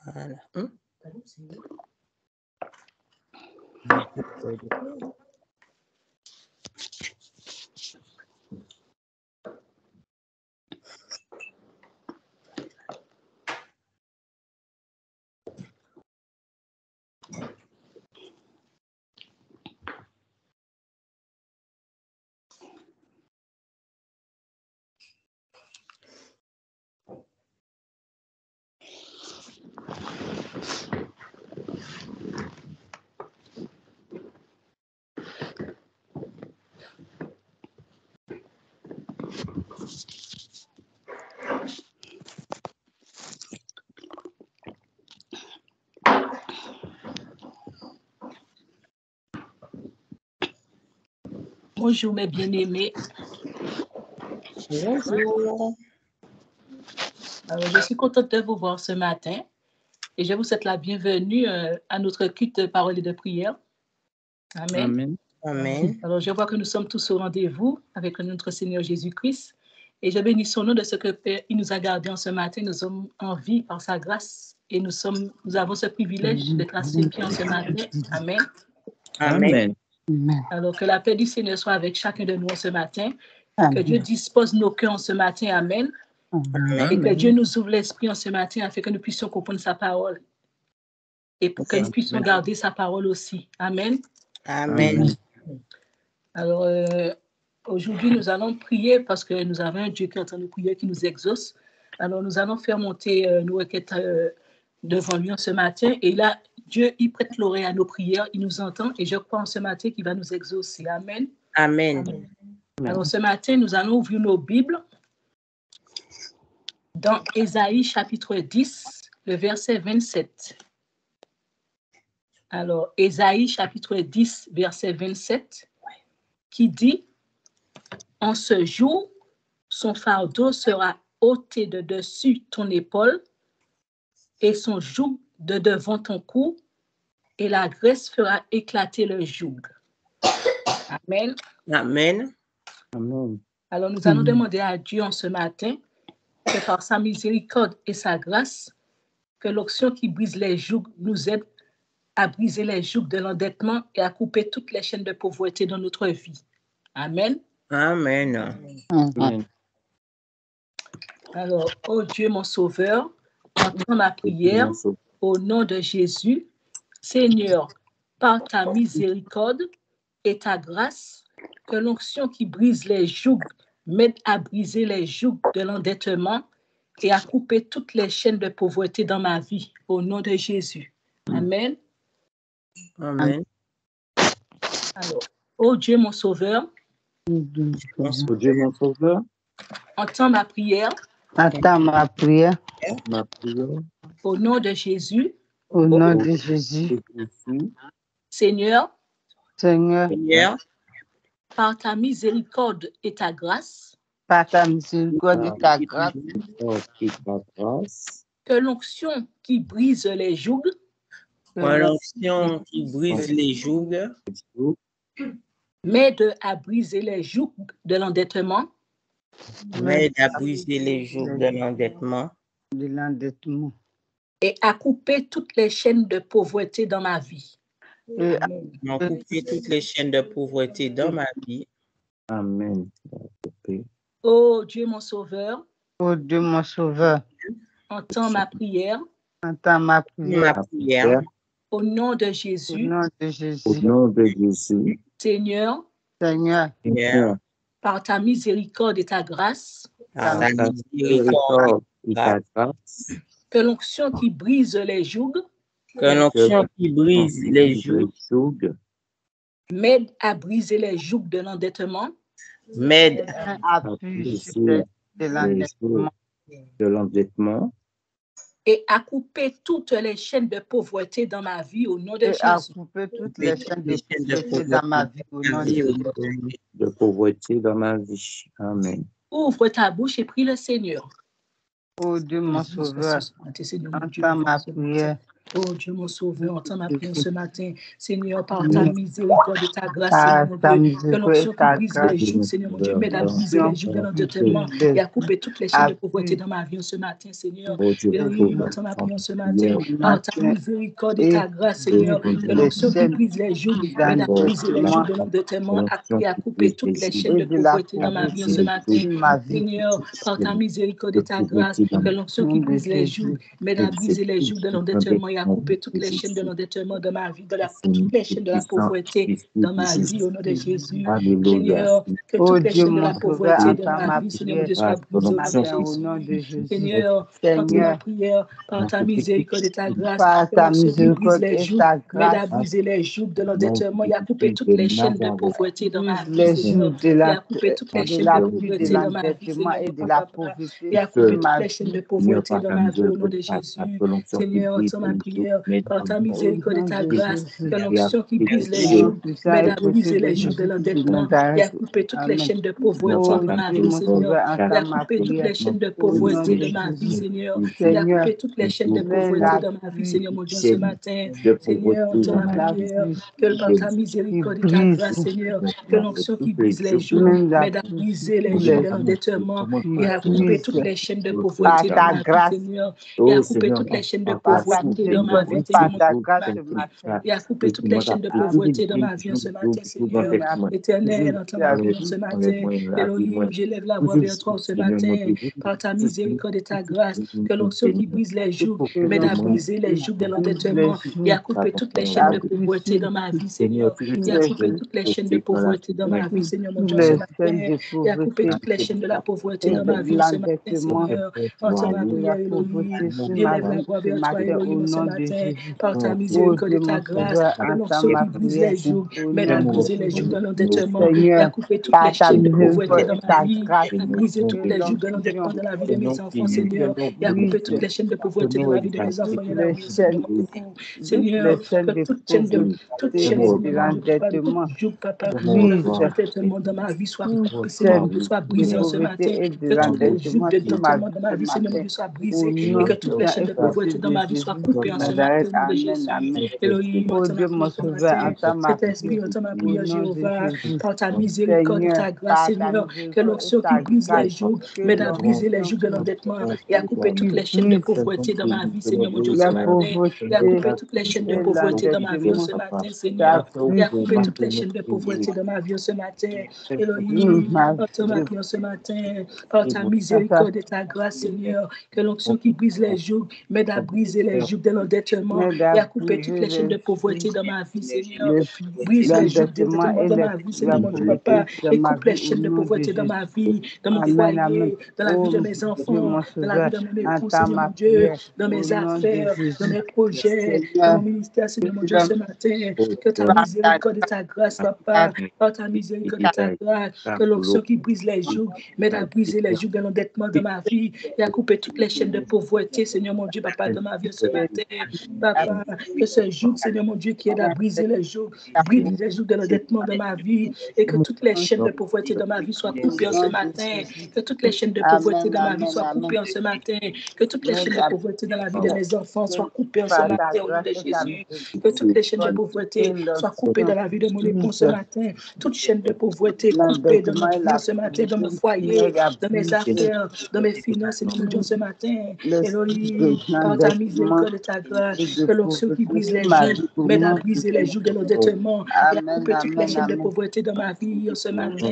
Voilà. Bonjour mes bien-aimés. Bonjour. Alors, je suis contente de vous voir ce matin et je vous souhaite la bienvenue à notre culte de parole et de prière. Amen. Amen. Amen. Alors, je vois que nous sommes tous au rendez-vous avec notre Seigneur Jésus-Christ et je bénis son nom de ce que Père, il nous a gardés en ce matin. Nous sommes en vie par sa grâce et nous avons ce privilège d'être à ses pieds en ce matin. Amen. Amen. Alors, que la paix du Seigneur soit avec chacun de nous ce matin. Amen. Que Dieu dispose nos cœurs en ce matin. Amen. Amen. Et que Dieu nous ouvre l'esprit en ce matin afin que nous puissions comprendre sa parole. Et pour que nous puissions garder sa parole aussi. Amen. Amen. Alors, aujourd'hui, nous allons prier parce que nous avons un Dieu qui est en train de prier, qui nous exauce. Alors, nous allons faire monter nos requêtes devant lui en ce matin. Et là, Dieu, il prête l'oreille à nos prières, il nous entend. Et je crois en ce matin qu'il va nous exaucer. Amen. Amen. Amen. Alors, ce matin, nous allons ouvrir nos Bibles dans Ésaïe chapitre 10, le verset 27. Alors, Ésaïe chapitre 10, verset 27, qui dit « En ce jour, son fardeau sera ôté de dessus ton épaule et son joug de devant ton cou, et la graisse fera éclater le joug. » Amen. Amen. Amen. Alors, nous allons demander à Dieu en ce matin que par sa miséricorde et sa grâce, que l'onction qui brise les jougs nous aide à briser les jougs de l'endettement et à couper toutes les chaînes de pauvreté dans notre vie. Amen. Amen. Amen. Alors, ô Dieu mon Sauveur, entends ma prière au nom de Jésus. Seigneur, par ta miséricorde et ta grâce, que l'onction qui brise les jougs m'aide à briser les jougs de l'endettement et à couper toutes les chaînes de pauvreté dans ma vie, au nom de Jésus. Amen. Amen. Alors, ô Dieu mon Sauveur, Ô Dieu mon Sauveur, entends ma prière entends ma prière au nom de Jésus. au nom de Jésus. Seigneur, Seigneur, par ta miséricorde et ta grâce, par ta miséricorde et ta grâce, que l'onction qui brise les jougs L'onction qui brise les jougs m'aide à briser les jougs de l'endettement m'aide à briser les jougs de l'endettement et à couper toutes les chaînes de pauvreté dans ma vie. et à couper toutes les chaînes de pauvreté dans ma vie. Amen. Ô Dieu mon Sauveur, Ô Dieu mon Sauveur, entends ma prière entends ma prière au nom de au Jésus. nom de Jésus. Seigneur, Seigneur, par ta miséricorde et ta grâce, Par ta miséricorde et ta grâce, que l'onction qui brise les jougs que l'onction qui brise les jougs m'aide à briser les jougs de l'endettement m'aide à briser de l'endettement et à couper toutes les chaînes de pauvreté dans ma vie au nom de et à Jésus. couper toutes les chaînes de pauvreté dans ma vie au nom de pauvreté dans ma vie. Amen. Ouvre ta bouche et prie le Seigneur. Ô Dieu mon Sauveur, entends ma prière Oh Dieu, mon sauveur, entends ma prière ce matin. Seigneur, par ta miséricorde et ta grâce, Seigneur, mon Dieu, que l'onction qui brise les jougs, Seigneur, mon Dieu, m'aide à briser les jougs de l'endettement et à couper toutes les chaînes de pauvreté dans ma vie ce matin, Seigneur. Elohim, entends ma prière ce matin. Par ta miséricorde et ta grâce, Seigneur, que l'onction qui brise les jougs m'aide à briser les jougs de l'endettement et à couper toutes les chaînes de pauvreté dans ma vie ce matin. Seigneur, par ta miséricorde et ta grâce, que l'onction qui brise les jougs m'aide à briser les jougs de l'endettement et à couper toutes les chaînes de l'endettement de ma vie, toutes les chaînes de la pauvreté dans ma vie, au nom de Jésus. Seigneur, que toutes les chaînes de la pauvreté de ma vie, Seigneur, mon Dieu, soient brisées au nom de Jésus. Seigneur, entends ma prière, par ta miséricorde et ta grâce, que l'onction qui brise les jougs m'aide à briser les jougs de l'endettement et à couper toutes les chaînes de pauvreté dans ma vie, Seigneur, et à couper toutes les chaînes de pauvreté dans ma vie, Seigneur, et à couper toutes les chaînes de pauvreté dans ma vie, au nom de Jésus. Seigneur, entends ma prière, par ta miséricorde et ta grâce, que l'onction qui brise les jougs m'aide à briser les jougs de l'endettement et à couper toutes les chaînes de pauvreté dans ma vie, Seigneur, et à couper toutes les chaînes de pauvreté de ma vie, Seigneur, et à couper toutes les chaînes de pauvreté dans ma vie, Seigneur, mon Dieu, ce matin. Seigneur, entends ma prière, que par ta miséricorde et ta grâce, Seigneur, que l'onction qui brise les jougs m'aide à briser les jougs de l'endettement et à couper toutes les chaînes de pauvreté dans ma vie, Seigneur, et à couper toutes les chaînes de pauvreté dans ma vie, Seigneur, mon Dieu, et à couper toutes les chaînes de pauvreté dans ma vie ce matin, Seigneur. Éternel, entends ma prière ce matin. Elohim, j'élève la voix vers toi ce matin, par ta miséricorde et ta grâce, que l'onction qui brise les jougs m'aide à briser les jougs de l'endettement et à couper toutes les chaînes de pauvreté dans ma vie, Seigneur, et à couper toutes les chaînes de pauvreté dans ma vie, Seigneur, mon Dieu, ce matin, et à couper toutes les chaînes de la pauvreté dans ma vie ce matin, Seigneur. Entends ma prière, Elohim, j'élève la voix vers toi, Elohim, ce matin, par ta miséricorde et ta grâce, que l'onction qui brise les jougs m'aide à briser les jougs de l'endettement et à couper toutes les chaînes de pauvreté dans ma vie, à briser toutes les jougs de l'endettement dans la vie de mes enfants, Seigneur, et à couper toutes les chaînes de pauvreté dans la vie de mes enfants et dans la vie de Seigneur, mon époux. Seigneur, que toute chaîne de joug, papa, de l'endettement dans ma vie soit coupée, Seigneur, soit brisé en ce matin, que tous les jougs de l'endettement dans ma vie, Seigneur, mon Dieu, soit brisé et que toutes les chaînes de pauvreté dans ma vie soient coupées en ce matin, au nom de Jésus. Elohim, entends ma prière ce matin. Cet esprit, entends ma prière, Jéhovah, par ta miséricorde et ta grâce, Seigneur, que l'onction qui brise les jougs m'aide à briser les jougs de l'endettement et à couper toutes les chaînes de pauvreté dans ma vie, Seigneur, mon Dieu, ce matin, et à couper toutes les chaînes de pauvreté dans ma vie ce matin, Seigneur, et à couper toutes les chaînes de pauvreté dans ma vie ce matin. Elohim, entends ma prière ce matin, par ta miséricorde et ta grâce, Seigneur, que l'onction qui brise les jougs m'aide à briser les jougs de l'endettement et à couper toutes les chaînes de pauvreté dans ma vie, Seigneur. Brise les jougs de l'endettement dans ma vie, Seigneur, mon Dieu, Papa, et coupe les chaînes de pauvreté dans ma vie, dans mon foyer, dans la vie de mes enfants, dans la vie de mon époux, Seigneur, mon Dieu, dans mes affaires, dans mes projets, dans mon ministère, Seigneur, mon Dieu, ce matin. Que ta miséricorde et ta grâce, Papa, par ta miséricorde et ta grâce, que l'onction qui brise les jougs m'aide à briser les jougs de l'endettement de ma vie et à couper toutes les chaînes de pauvreté, Seigneur, mon Dieu, Papa, de ma vie ce matin. Papa, que ce joug, Seigneur, mon Dieu, qui aide à briser les jougs, brise les jougs de l'endettement de ma vie et que toutes les chaînes de pauvreté de ma vie soient coupées en ce matin. Que toutes les chaînes de pauvreté de ma vie soient coupées en ce matin. Que toutes les chaînes de pauvreté dans la vie de mes enfants soient coupées en ce matin au nom de Jésus. Que toutes les chaînes de pauvreté soient coupées dans la vie de mon époux ce matin. Toutes chaînes de pauvreté coupées dans ma vie ce matin, dans mon foyer, dans mes affaires, dans mes finances, Seigneur, mon Dieu, ce matin. Elohim, par ta miséricorde et ta grâce, que l'onction qui brise les jougs m'aide à briser les jougs de l'endettement et à couper toutes les chaînes de pauvreté dans ma vie ce matin.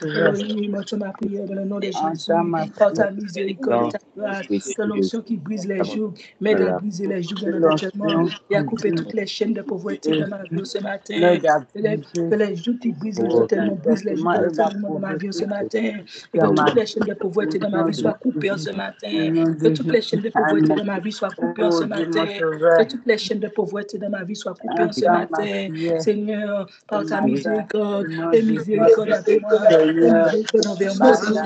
Elohim, entends ma prière dans le nom de Jésus, par ta miséricorde et ta grâce, que l'onction qui brise les jougs m'aide à briser les jougs de l'endettement et à couper toutes les chaînes de pauvreté dans ma vie ce matin. Que les jougs qui brisent l'endettement brisent les jougs de l'endettement dans ma vie ce matin et que toutes les chaînes de pauvreté dans ma vie soient coupées en ce matin. Que toutes les chaînes de pauvreté dans ma vie soient coupées en ce matin. Que toutes les chaînes de pauvreté dans ma vie soient coupées en ce matin. Seigneur, par ta miséricorde, et miséricorde avec moi, et miséricorde envers moi, Seigneur.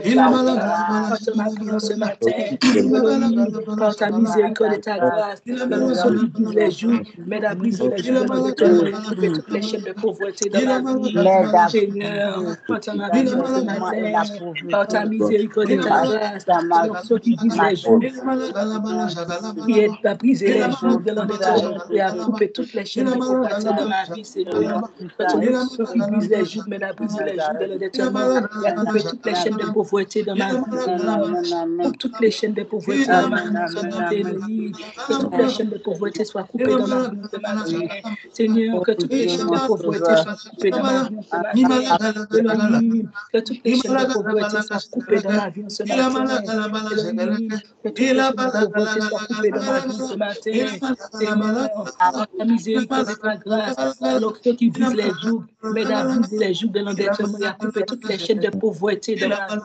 Et grâce envers moi, Seigneur. Par ta prière ce matin, Elohim, par ta miséricorde et ta grâce, que l'onction qui brise les jougs m'aide à briser les jougs de l'endettement et à couper toutes les chaînes de pauvreté dans ma vie. Seigneur, par ta prière ce matin, par ta miséricorde et ta grâce, que l'onction qui brise les jougs qui a brisé les jougs de l'endettement et a coupé toutes les chaînes de pauvreté dans ma vie, Seigneur. Que ton onction qui brise les jougs, mais a brisé les jougs de l'endettement et a coupé toutes les chaînes de pauvreté dans ma vie, Seigneur. Coupe toutes les chaînes de pauvreté dans ma vie ce matin, Elohim. Que toutes les chaînes de pauvreté soient coupées dans ma vie ce matin. Seigneur, que toutes les chaînes de pauvreté soient coupées dans ma vie ce matin. Elohim, que toutes les chaînes de pauvreté soient coupées dans ma vie ce matin. Elohim, que toutes les chaînes de pauvreté soient coupées dans ma vie ce matin. Seigneur, par ta miséricorde et ta grâce, l'onction qui brise les jougs, mais a brisé les jougs de l'endettement et a coupé toutes les chaînes de pauvreté dans ma vie.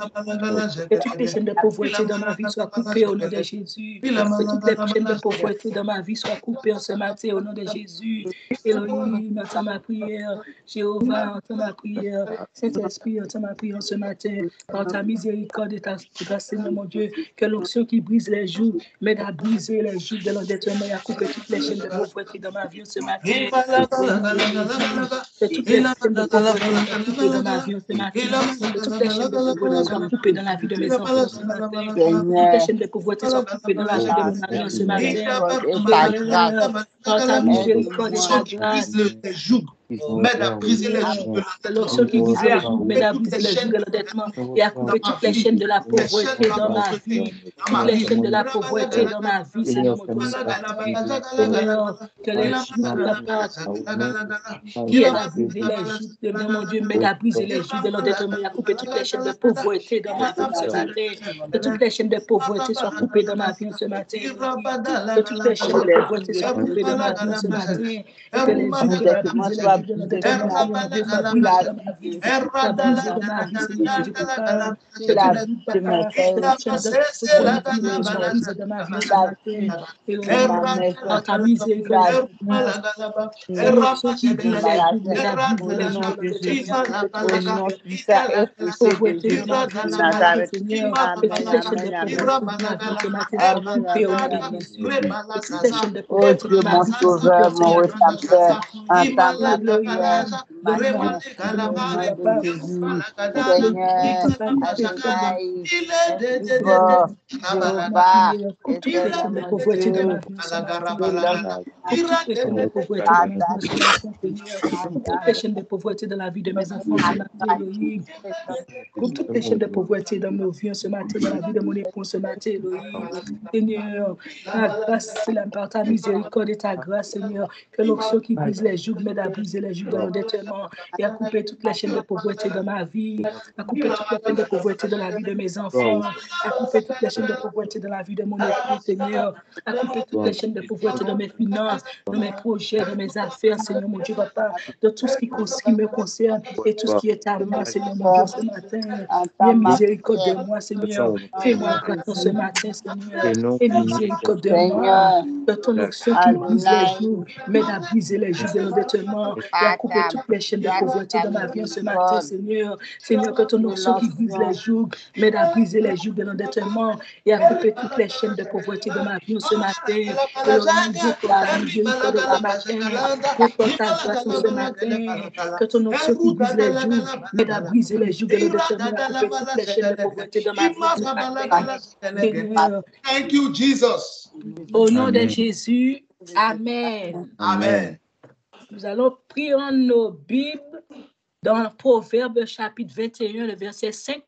Que toutes les chaînes de pauvreté dans ma vie soient coupées au nom de Jésus. Que toutes les chaînes de pauvreté dans ma vie soient coupées en ce matin au nom de Jésus. Elohim, entends ma prière. Jéhovah, entends ma prière. Saint-Esprit, entends ma prière ce matin. Par ta miséricorde et ta grâce, Seigneur mon Dieu, que l'onction qui brise les jougs, m'aide à briser les jougs de l'endettement et à couper toutes les chaînes de pauvreté dans ma vie ce matin. Que toutes les chaînes de pauvreté soient coupées dans ma vie ce matin. Que toutes les chaînes de pauvreté soient coupées dans la vie de mes enfants ce matin. Que toutes les chaînes de pauvreté soient coupées dans la vie de mon mari ce matin. Par ta miséricorde et ta grâce. M'aide à briser les jougs de l'onction qui brise les jougs, m'aide à briser les jougs de l'endettement et à couper toutes les chaînes de la pauvreté dans ma vie. Toutes les chaînes de la pauvreté dans ma vie, Seigneur mon Dieu. Seigneur, que les jougs qui aide à briser les jougs de mon Dieu, m'aide à briser les jougs de l'endettement et à couper toutes les chaînes de pauvreté dans ma vie ce matin. Que toutes les chaînes de pauvreté soient coupées dans ma vie ce matin. Que toutes les chaînes de pauvreté soient coupées dans ma vie ce matin. Et que les jougs qui aident à briser les jougs de l'endettement soient brisés dans ma vie. Soient brisés dans ma vie, Seigneur mon Dieu, papa. Que toutes les chaînes de pauvreté soient brisées dans ma vie ce matin. Et par ta miséricorde, c'est l'onction qui brise les jougs, mais à briser les jougs de l'endettement. Pauvreté dans ma vie ce matin, Seigneur. Que toutes les chaînes de pauvreté dans ma vie ce matin soient coupées au nom de Jésus. Que toutes les chaînes de pauvreté dans ma vie soient coupées au nom de toutes les chaînes de pauvreté dans la vie de mes enfants ce matin, Elohim. Coupe toutes les chaînes de pauvreté dans nos vies ce matin, dans la vie de mon époux ce matin, Elohim. Seigneur, ta grâce, par ta miséricorde et ta grâce, Seigneur, que l'onction qui brise les jougs m'aide à briser les jougs de l'endettement et à couper toutes les chaînes de pauvreté dans ma vie, à couper toutes les chaînes de pauvreté dans la vie de mes enfants, à couper toutes les chaînes de pauvreté dans la vie de mon époux, Seigneur, à couper toutes les chaînes de pauvreté dans mes finances, dans mes projets, dans mes affaires, Seigneur mon Dieu, papa, de tout ce qui me concerne et tout ce qui est à moi, Seigneur mon Dieu, ce matin. Viens miséricorde de moi, Seigneur. Fais-moi grâce ce matin, Seigneur. Et miséricorde de moi, de ton onction qui brise les jougs, m'aide à briser les jougs de l'endettement et à couper toutes les chaînes de pauvreté dans ma vie ce matin, Seigneur. Seigneur, que ton onction qui brise les jougs, m'aide à briser les jougs de l'endettement et à couper toutes les chaînes de pauvreté dans ma vie ce matin. Et le Dieu pour la miséricorde de ce matin, pour ta grâce ce matin, que ton onction qui brise les jougs, m'aide à briser les jougs de l'endettement et à couper toutes les chaînes de pauvreté dans ma vie ce matin. Seigneur, thank you, Jesus. Au nom de Jésus, Amen. Amen. Nous allons prendre nos Bibles dans Proverbe chapitre 21, le verset 5,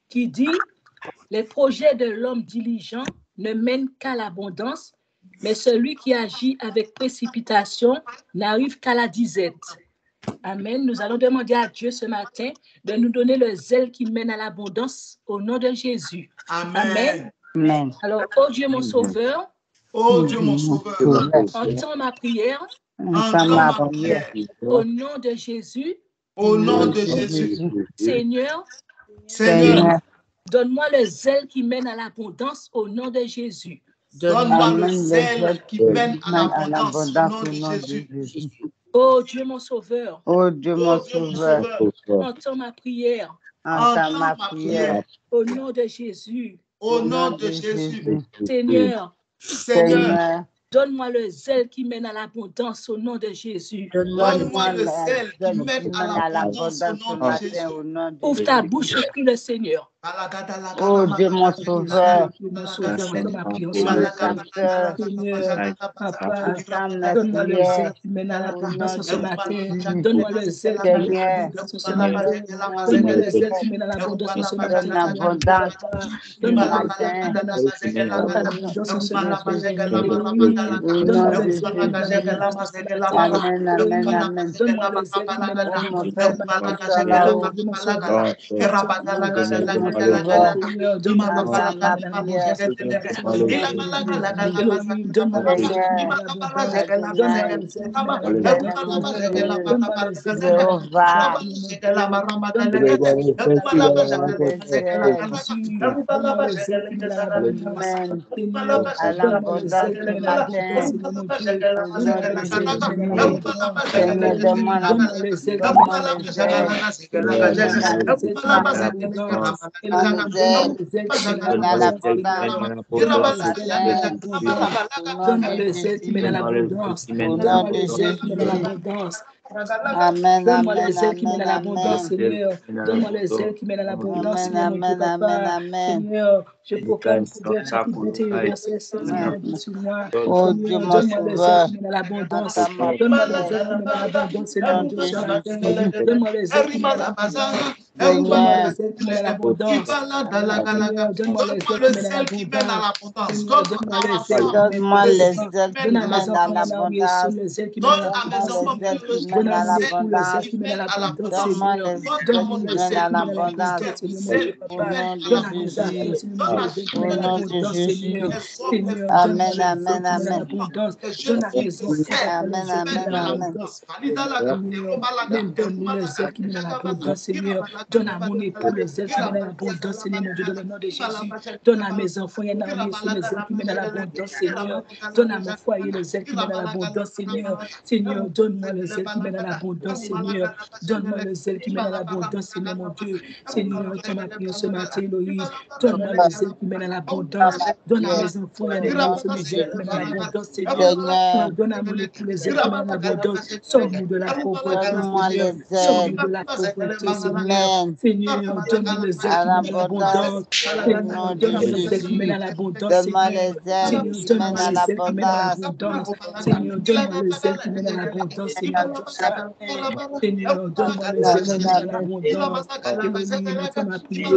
qui dit « Les projets de l'homme diligent ne mènent qu'à l'abondance, mais celui qui agit avec précipitation n'arrive qu'à la disette. » Amen. Nous allons demander à Dieu ce matin de nous donner le zèle qui mène à l'abondance au nom de Jésus. Amen. Amen. Alors, oh Dieu mon sauveur, oh Dieu mon sauveur, entends ma prière, au nom de Jésus, au nom de Jésus, Seigneur, donne-moi le zèle qui mène à l'abondance au nom de Jésus. Donne-moi le zèle qui mène à l'abondance au nom de Jésus. Oh Dieu mon sauveur, oh Dieu mon sauveur, entends ma prière, entends ma prière, au nom de Jésus, au nom de Jésus. Seigneur, donne-moi le zèle qui mène à l'abondance au nom de Jésus. Donne-moi le zèle qui mène à l'abondance au nom de Jésus. Ouvre ta bouche et prie le Seigneur. Oh Dieu, mon sauveur, mon sauveur, entends ma prière mon ce matin. rédempteur, Seigneur, Papa, entends mes donne-moi le prières. zèle qui mène à Au nom l'abondance de ce matin. Jésus, Donne-moi le zèle qui mène à Seigneur, l'abondance ce matin. au nom Donne-moi de le zèle Jésus, qui mène à l'abondance ce matin. donne l'abondance Papa, ce donne-moi le zèle qui matin. mène à l'abondance ce matin. Et Au oui, nom donne-moi le de zèle qui mène à Jésus. l'abondance ce matin. Amen, Et amen, oui, amen. donne-moi le zèle qui mène à Oh mon l'abondance Père ce matin. spirituel Et là-haut, oui, mon sauveur, oh donne-moi le Dieu, zèle qui mon mène à l'abondance. sauveur, Seigneur, donne-moi le zèle entends qui ma mène à prière. l'abondance ce matin. Seigneur, mon Dieu. Elohim, donne-moi le zèle qui mène Seigneur, à l'abondance. Donne-moi Adonai, le zèle qui mène à l'abondance, Seigneur mon Seigneur. Dieu, Donne-moi le zèle qui mène à l'abondance, Jéhovah, Seigneur mon Dieu. Donne-moi le zèle qui mène à oh l'abondance. le zèle. Jésus, donne-moi le zèle qui mène à l'abondance. Amen. Seigneur, À donne-moi le l'abondance zèle qui ce mène à l'abondance, matin, Seigneur mon Dieu. au nom Donne-moi de le zèle qui mène à Jésus. l'abondance. Seigneur, Oui, donne-moi le zèle qui mène à donne-moi le zèle l'abondance. Seigneur, qui mène donne-moi à le zèle qui mène à l'abondance. le Elohim, donne-moi zèle le zèle qui mène à qui mène à l'abondance, l'abondance Seigneur. Donne-moi ce le zèle qui mène à matin, l'abondance. au nom Donne-moi de le zèle qui mène à Jésus. l'abondance. Au nom Donne-moi de le zèle qui mène à Jésus. l'abondance. Amen, Donne-moi le amen, zèle qui mène amen, à l'abondance, amen. Seigneur. Donne-moi le zèle qui mène à l'abondance, Amen, Seigneur mon Dieu, amen, amen, Papa. amen. Seigneur, je proclame Proverbe chapitre 21, verset 16 qui m'a dit sur moi. Oh Dieu, Seigneur, mon donne-moi le zèle sauveur, qui mène à l'abondance. entends ma Donne-moi le prière. zèle qui mène à l'abondance, Au Seigneur nom mon Dieu, de ce matin. Jésus. Donne-moi le zèle qui mène à l'abondance. Donne-moi le Seigneur, zèle qui mène à l'abondance. amen. Seigneur, donne-moi le zèle qui mène à l'abondance. Seigneur, donne-moi le zèle qui mène à Donne-moi les l'abondance. ailes Donne qui à mes mènent à enfants un arme et son l'abondance. le zèle qui mène à Donne-moi l'abondance, les Seigneur. ailes qui Donne mènent à à mon époux le zèle l'abondance. qui mène à l'abondance, Donne-moi Seigneur. les ailes Donne-moi qui le mènent zèle à qui mène à l'abondance. l'abondance, Seigneur, mon Dieu, Au Papa. nom de Donne à mes affaires, Jésus. Seigneur, mon Dieu, le zèle qui Au mène à nom de l'abondance, Seigneur. Jésus. Seigneur, donne-moi Amen, le zèle amen, qui mène à amen. l'abondance. Donne à mes enfants, Papa, le Amen, zèle qui mène amen, à amen. l'abondance. Seigneur, même donne-nous le zèle qui mène à l'abondance, Seigneur. Donne à mon époux le zèle qui mène à l'abondance, Seigneur, mon Dieu, dans le nom de Jésus. Donne à mes enfants une armée sur le zèle qui mène à l'abondance, Seigneur. Donne à mon foyer le zèle qui mène à l'abondance, Seigneur. Seigneur, donne-moi le zèle qui mène à l'abondance, Seigneur. Donne-moi le zèle qui mène à l'abondance, Seigneur, mon Dieu. Seigneur, entends ma prière ce matin, Héloïse. Donne-moi le zèle qui mène à l'abondance. Donne à mes enfants une armée sur le zèle qui mène à l'abondance, Seigneur. Seigneur, Donne à mon époux le zèle qui mène à l'abondance. Sors-nous de la pauvreté, donne-moi Seigneur. les Sors-nous ailes de la pauvreté, qui Seigneur. mènent Seigneur, donne-nous le zèle à qui mène à l'abondance. l'abondance. Au Seigneur, nom de donne-moi le zèle qui mène Jésus. à l'abondance, Donne-moi Seigneur. les ailes Seigneur, qui donne-moi mènent à le zèle qui mène à l'abondance. l'abondance. Seigneur, donne-moi le zèle qui mène à l'abondance, Seigneur, Dieu, ce matin. Seigneur, donne-moi le zèle qui Amen, mène à amen. l'abondance. Elohim, entends ma prière.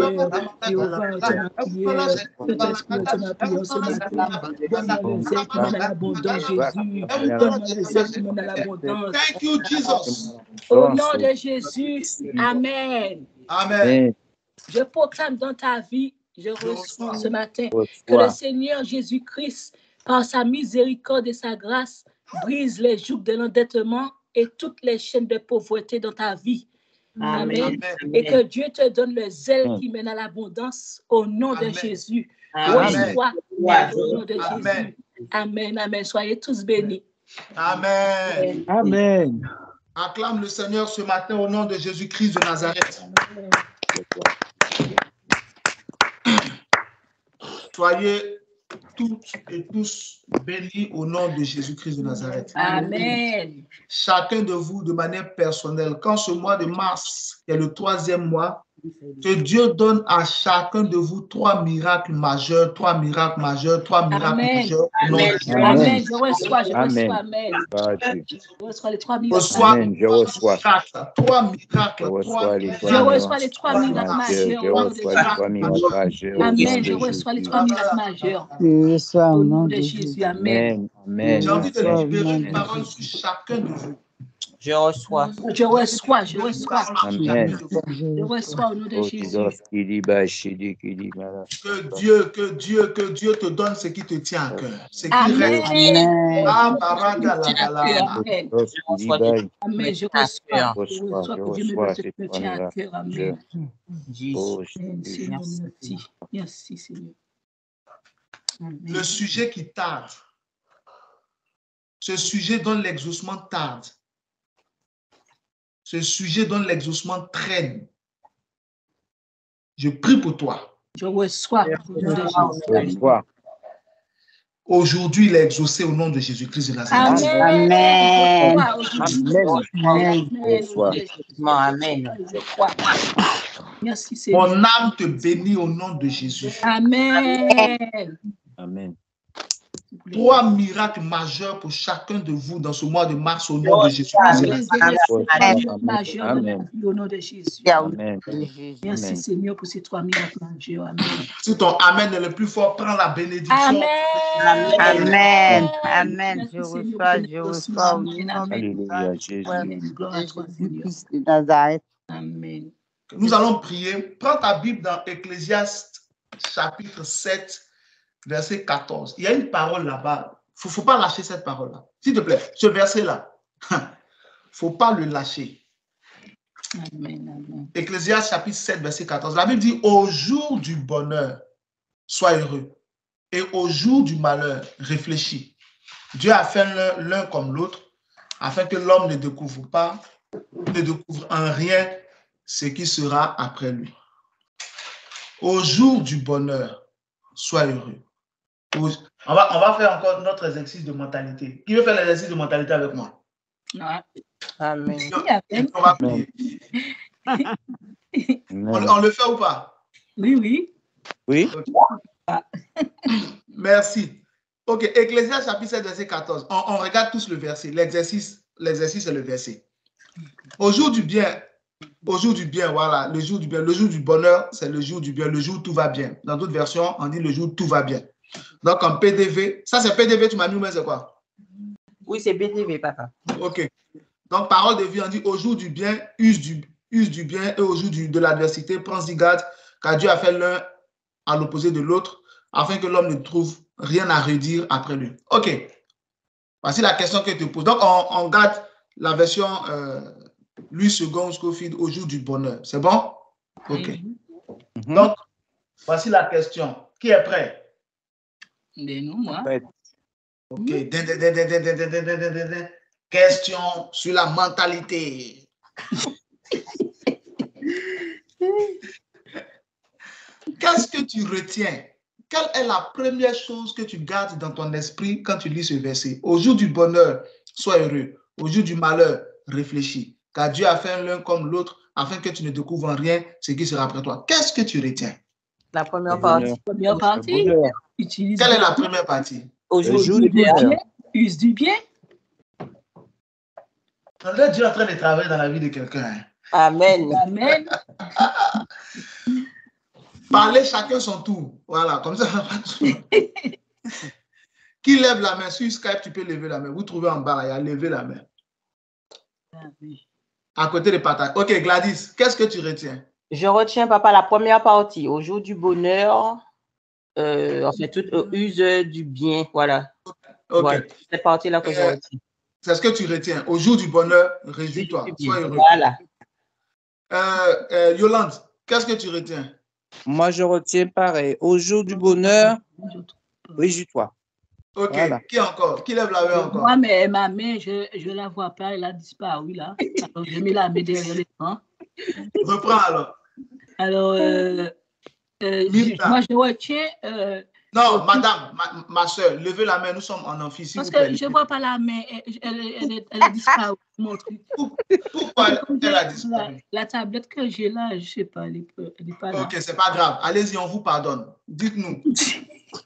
Jéhovah, entends ma prière. Saint-Esprit, entends ma prière ce matin. Donne-moi le zèle qui mène à l'abondance, Jésus. Donne-moi le zèle qui mène à l'abondance. Au nom de Jésus, Amen. Amen. Je proclame dans ta vie, je reçois ce matin, que le Seigneur Jésus-Christ, par sa miséricorde et sa grâce, brise les jougs de l'endettement et toutes les chaînes de pauvreté dans ta vie. Amen. Et que Dieu te donne le zèle qui mène à l'abondance au nom de Jésus. Reçois au nom de Jésus. Amen. Amen. Soyez tous bénis. Amen. Amen. Acclame le Seigneur ce matin au nom de Jésus-Christ de Nazareth. Soyez toutes et tous bénis au nom de Jésus-Christ de Nazareth. Amen. Chacun de vous de manière personnelle, quand ce mois de mars est le 3e mois, que Dieu donne à chacun de vous 3 miracles majeurs, 3 miracles majeurs, 3 miracles majeurs. Amen. Amen. Je reçois, Amen. Amen. Je reçois les 3 miracles. Amen. Je reçois. 3 miracles. Je reçois les 3 Je reçois les 3 miracles majeurs. Je reçois les 3 miracles majeurs. Amen. Je reçois les 3 miracles majeurs. Je reçois Au nom de Jésus. Amen. Amen. J'ai envie de libérer Amen. une parole sur chacun de vous. Je reçois. Je reçois. Je reçois. Amen. Je reçois au nom de Jésus. Que Dieu te donne ce qui te tient à cœur. Ce qui Amen. Amen. Amen. Je reçois. Je reçois que Dieu me donne ce qui me tient à cœur. Amen. Amen. Seigneur, merci. Merci, Seigneur. Amen. Le sujet qui tarde, ce sujet dont l'exaucement tarde, ce sujet dont l'exaucement traîne, je prie pour toi. Je reçois au nom de Jésus. Aujourd'hui, il est exaucé au nom de Jésus-Christ de Nazareth. Amen. Amen. Merci, Seigneur. Mon âme te bénit au nom de Jésus. Amen. Amen. 3 miracles majeurs pour chacun de vous dans ce mois de mars au nom de Jésus. Amen. Je reçois 3 Amen. miracles majeurs dans ma Amen. vie au nom de Jésus. Amen. Merci, Amen. Seigneur, pour ces 3 miracles majeurs. Amen. Si ton Amen est le plus fort, prends la bénédiction. Amen. Amen. Amen. Merci, Je Seigneur, reçois au Amen. nom Alléluia, Jésus. Amen. Gloire à toi, Seigneur. Jésus-Christ de Nazareth. Amen. Nous allons prier. Prends ta Bible dans Ecclésiaste chapitre 7, verset 14. Il y a une parole là-bas. Il ne faut pas lâcher cette parole-là. S'il te plaît, ce verset-là, il ne faut pas le lâcher. Amen. Amen. Ecclésiaste chapitre 7, verset 14. La Bible dit, au jour du bonheur, sois heureux. Et au jour du malheur, réfléchis. Dieu a fait l'un comme l'autre, afin que l'homme ne découvre en rien ce qui sera après lui. Au jour du bonheur, sois heureux. On va faire encore notre exercice de mentalité. Qui veut faire l'exercice de mentalité avec moi? Amen. On va prier. On le fait ou pas? Oui, oui. Oui. Okay. Merci. Ok, Ecclésiaste chapitre 7, verset 14. On regarde tous le verset. L'exercice est le verset. Au jour du bien, voilà, le jour du bien, le jour du bonheur, c'est le jour du bien, le jour où tout va bien. Dans d'autres versions, on dit le jour où tout va bien. Donc, en PDV, ça c'est PDV, tu m'as mis ou c'est quoi? Oui, c'est PDV, papa. Ok. Donc, parole de vie, on dit au jour du bien, use du bien, et au jour de l'adversité, prends-y garde, car Dieu a fait l'un à l'opposé de l'autre, afin que l'homme ne trouve rien à redire après lui. Ok. Voici la question que je te pose. Donc, on garde la version Louis II Scofield au jour du bonheur. C'est bon? Ok. Donc, voici la question. Qui est prêt? Non, moi. Ok. Question sur la mentalité. Qu'est-ce que tu retiens? Quelle est la première chose que tu gardes dans ton esprit quand tu lis ce verset? Au jour du bonheur, sois heureux. Au jour du malheur, réfléchis. Car Dieu a fait l'un comme l'autre, afin que tu ne découvres en rien ce qui sera après toi. Qu'est-ce que tu retiens? La première partie. Première partie. Quelle est la première partie? Au jour du bien. Use du bien. Dieu est en train de travailler dans la vie de quelqu'un. Hein? Amen. Amen. Parlez chacun son tour. Voilà, comme ça. Qui lève la main? Sur Skype, tu peux lever la main. Vous trouvez en bas, là, il y a lever la main. À côté de partage. Ok, Gladys, qu'est-ce que tu retiens? Je retiens, papa, la première partie. Au jour du bonheur, enfin, toute use du bien. Voilà. Ok. Voilà. Cette partie-là que je retiens. C'est ce que tu retiens. Au jour du bonheur, réjouis-toi. Sois heureux. Voilà. Yolande, qu'est-ce que tu retiens? Moi, je retiens pareil. Au jour du bonheur, réjouis-toi. Ok. Voilà. Qui encore? Qui lève la main encore? Moi, mais ma main, je ne la vois pas. Elle a disparu là. Alors, je mets la main derrière l'écran. Reprends alors. Alors, moi, je retiens. Non, madame, ma soeur, levez la main. Nous sommes en amphi. Parce que je ne vois pas la main. Elle a disparu. Pourquoi elle a disparu? La tablette que j'ai là, je ne sais pas. Elle n'est pas là. Ok, c'est pas grave. Allez-y, on vous pardonne. Dites-nous.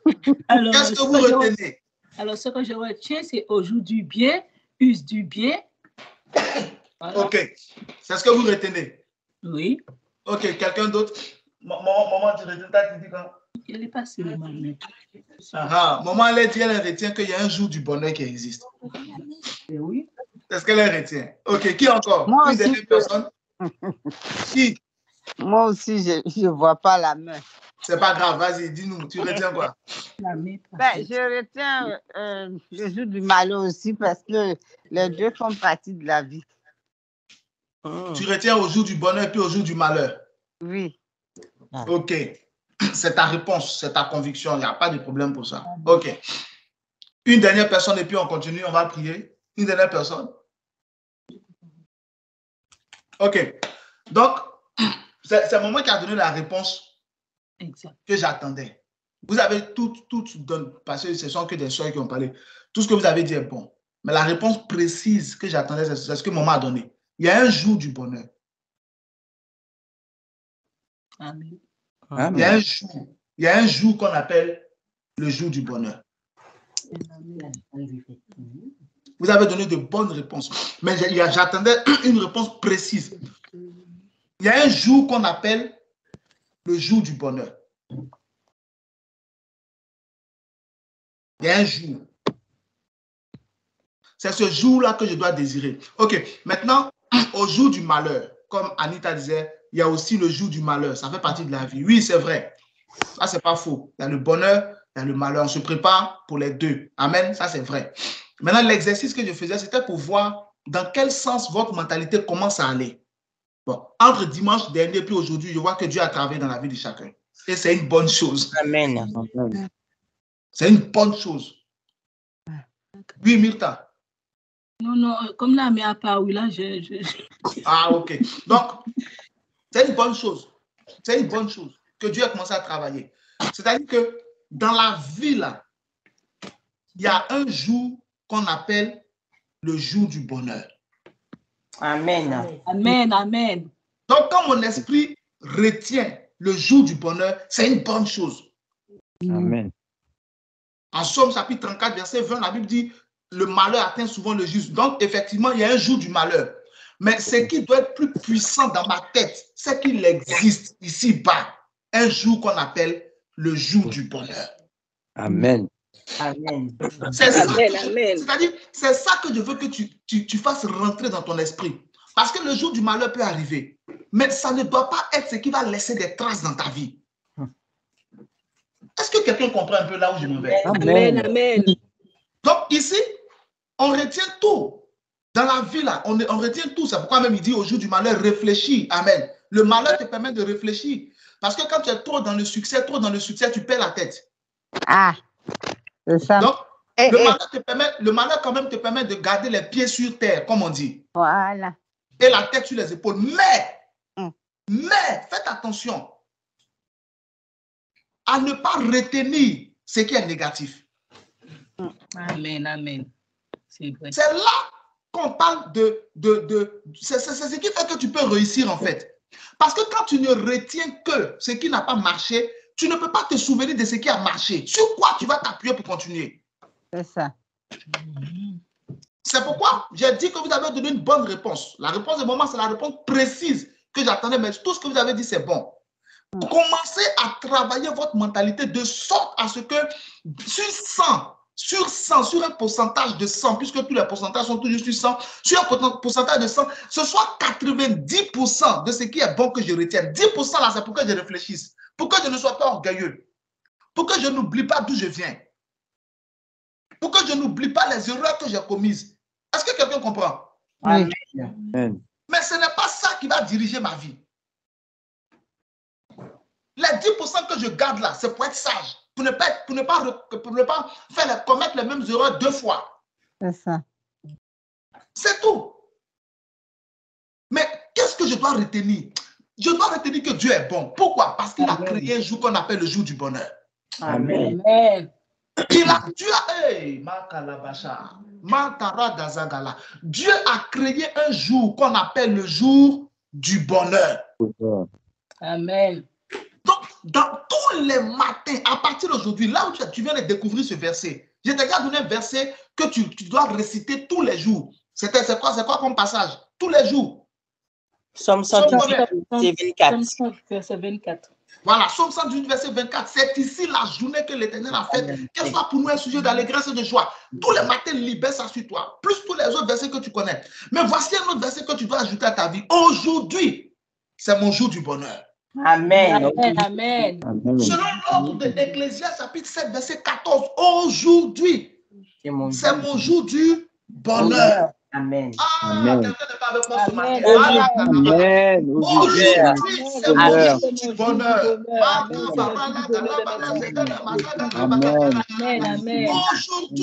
Qu'est-ce que vous retenez? Alors, ce que je retiens, c'est au jour du bien, use du bien. Voilà. Ok. C'est ce que vous retenez? Oui. Ok, quelqu'un d'autre? Maman, tu retiens ta critique quand? Elle est passée, maman. Maman, elle retient qu'il y a un jour du bonheur qui existe. Oui. C'est ce qu'elle retient. Ok, qui encore? Moi Une dernière personne? Qui? Moi aussi, je ne vois pas la main. C'est pas grave, vas-y, dis-nous, tu retiens quoi? Je retiens le jour du malheur aussi parce que les deux font partie de la vie. Tu retiens au jour du bonheur puis au jour du malheur? Oui. Ok. C'est ta réponse, c'est ta conviction, il n'y a pas de problème pour ça. Ok. Une dernière personne et puis on continue, on va prier. Une dernière personne. Ok. Donc, c'est moi qui a donné la réponse que j'attendais. Vous avez tout donné, parce que ce ne sont que des soeurs qui ont parlé. Tout ce que vous avez dit est bon. Mais la réponse précise que j'attendais, c'est ce que maman a donné. Il y a un jour du bonheur. Amen. Il y a un jour qu'on appelle le jour du bonheur. Vous avez donné de bonnes réponses, mais j'attendais une réponse précise. Il y a un jour qu'on appelle le jour du bonheur. Il y a un jour. C'est ce jour-là que je dois désirer. OK, maintenant, au jour du malheur, comme Anita disait, il y a aussi le jour du malheur. Ça fait partie de la vie. Oui, c'est vrai. Ça, c'est pas faux. Il y a le bonheur, il y a le malheur. On se prépare pour les deux. Amen. Ça, c'est vrai. Maintenant, l'exercice que je faisais, c'était pour voir dans quel sens votre mentalité commence à aller. Bon, entre dimanche dernier et aujourd'hui, je vois que Dieu a travaillé dans la vie de chacun. Et c'est une bonne chose. Amen. C'est une bonne chose. Oui, Myrta. Non, comme la mère a parlé là, Ah, OK. Donc, c'est une bonne chose. C'est une bonne chose que Dieu a commencé à travailler. C'est-à-dire que dans la vie, là, il y a un jour qu'on appelle le jour du bonheur. Amen. Amen, amen. Donc, quand mon esprit retient le jour du bonheur, c'est une bonne chose. Amen. En Somme chapitre 34, verset 20, la Bible dit le malheur atteint souvent le juste. Donc, effectivement, il y a un jour du malheur. Mais ce qui doit être plus puissant dans ma tête, c'est qu'il existe ici-bas un jour qu'on appelle le jour du bonheur. Amen. Amen. C'est ça, c'est-à-dire, c'est ça que je veux que tu fasses rentrer dans ton esprit. Parce que le jour du malheur peut arriver. Mais ça ne doit pas être ce qui va laisser des traces dans ta vie. Est-ce que quelqu'un comprend un peu là où je me vais? Amen, amen. Donc ici, on retient tout. Dans la vie là, on retient tout. C'est pourquoi même il dit au jour du malheur, réfléchis. Amen. Le malheur te permet de réfléchir. Parce que quand tu es trop dans le succès, tu perds la tête. Ah, c'est ça. Donc, le malheur quand même te permet de garder les pieds sur terre, comme on dit. Voilà. Et la tête sur les épaules. Mais, faites attention à ne pas retenir ce qui est négatif. Amen, amen. C'est vrai. C'est là qu'on parle c'est ce qui fait que tu peux réussir en fait. Parce que quand tu ne retiens que ce qui n'a pas marché, tu ne peux pas te souvenir de ce qui a marché. Sur quoi tu vas t'appuyer pour continuer? C'est ça. C'est pourquoi j'ai dit que vous avez donné une bonne réponse. La réponse du moment, c'est la réponse précise que j'attendais, mais tout ce que vous avez dit, c'est bon. Commencez à travailler votre mentalité de sorte à ce que sur un pourcentage de 100, puisque tous les pourcentages sont toujours sur 100, sur un pourcentage de 100, ce soit 90% de ce qui est bon que je retienne. 10% là, c'est pour que je réfléchisse, pour que je ne sois pas orgueilleux, pour que je n'oublie pas d'où je viens, pour que je n'oublie pas les erreurs que j'ai commises. Est-ce que quelqu'un comprend? Amen. Mais ce n'est pas ça qui va diriger ma vie. Les 10% que je garde là, c'est pour être sage, pour ne pas commettre les mêmes erreurs 2 fois. C'est ça. C'est tout. Mais qu'est-ce que je dois retenir? Je dois retenir que Dieu est bon. Pourquoi? Parce qu'il a créé un jour qu'on appelle le jour du bonheur. Amen. Amen. Dieu a créé un jour qu'on appelle le jour du bonheur. Amen. Donc, dans tous les matins, à partir d'aujourd'hui, là où tu viens de découvrir ce verset, je t'ai déjà donné un verset que tu dois réciter tous les jours. C'est quoi comme passage? Tous les jours. Somme 118, verset 24. Voilà, Somme 118, verset 24. C'est ici la journée que l'Éternel a faite. Qu'elle soit pour nous un sujet d'allégresse et de joie. Tous les matins, libère ça sur toi. Plus tous les autres versets que tu connais. Mais voici un autre verset que tu dois ajouter à ta vie. Aujourd'hui, c'est mon jour du bonheur. Amen. Amen. Amen. Selon l'ordre de Ecclésiaste, chapitre 7, verset 14, aujourd'hui, c'est mon jour du bonheur. Amen. Ah, quelqu'un n'est pas avec moi ce matin. Amen. Aujourd'hui, c'est mon jour du bonheur. Aujourd'hui,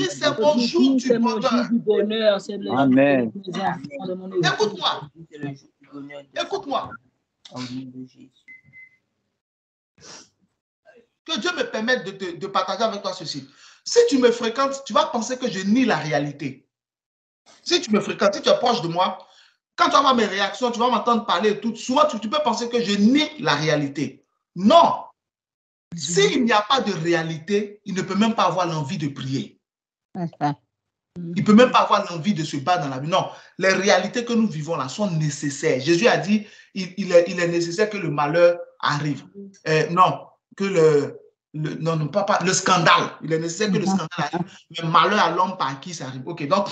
c'est mon jour du bonheur. Amen. Écoute-moi. Écoute-moi. Que Dieu me permette de partager avec toi ceci. Si tu me fréquentes, tu vas penser que je nie la réalité. Si tu me fréquentes, si tu es proche de moi, quand tu vas voir mes réactions, tu vas m'entendre parler et tout, souvent tu peux penser que je nie la réalité. Non. S'il n'y a pas de réalité, il ne peut même pas avoir l'envie de prier. Il ne peut même pas avoir l'envie de se battre dans la vie. Non, les réalités que nous vivons là sont nécessaires. Jésus a dit, il est nécessaire que le malheur arrive. Non, que le scandale. Il est nécessaire que le scandale arrive. Mais malheur à l'homme par qui ça arrive. Ok, donc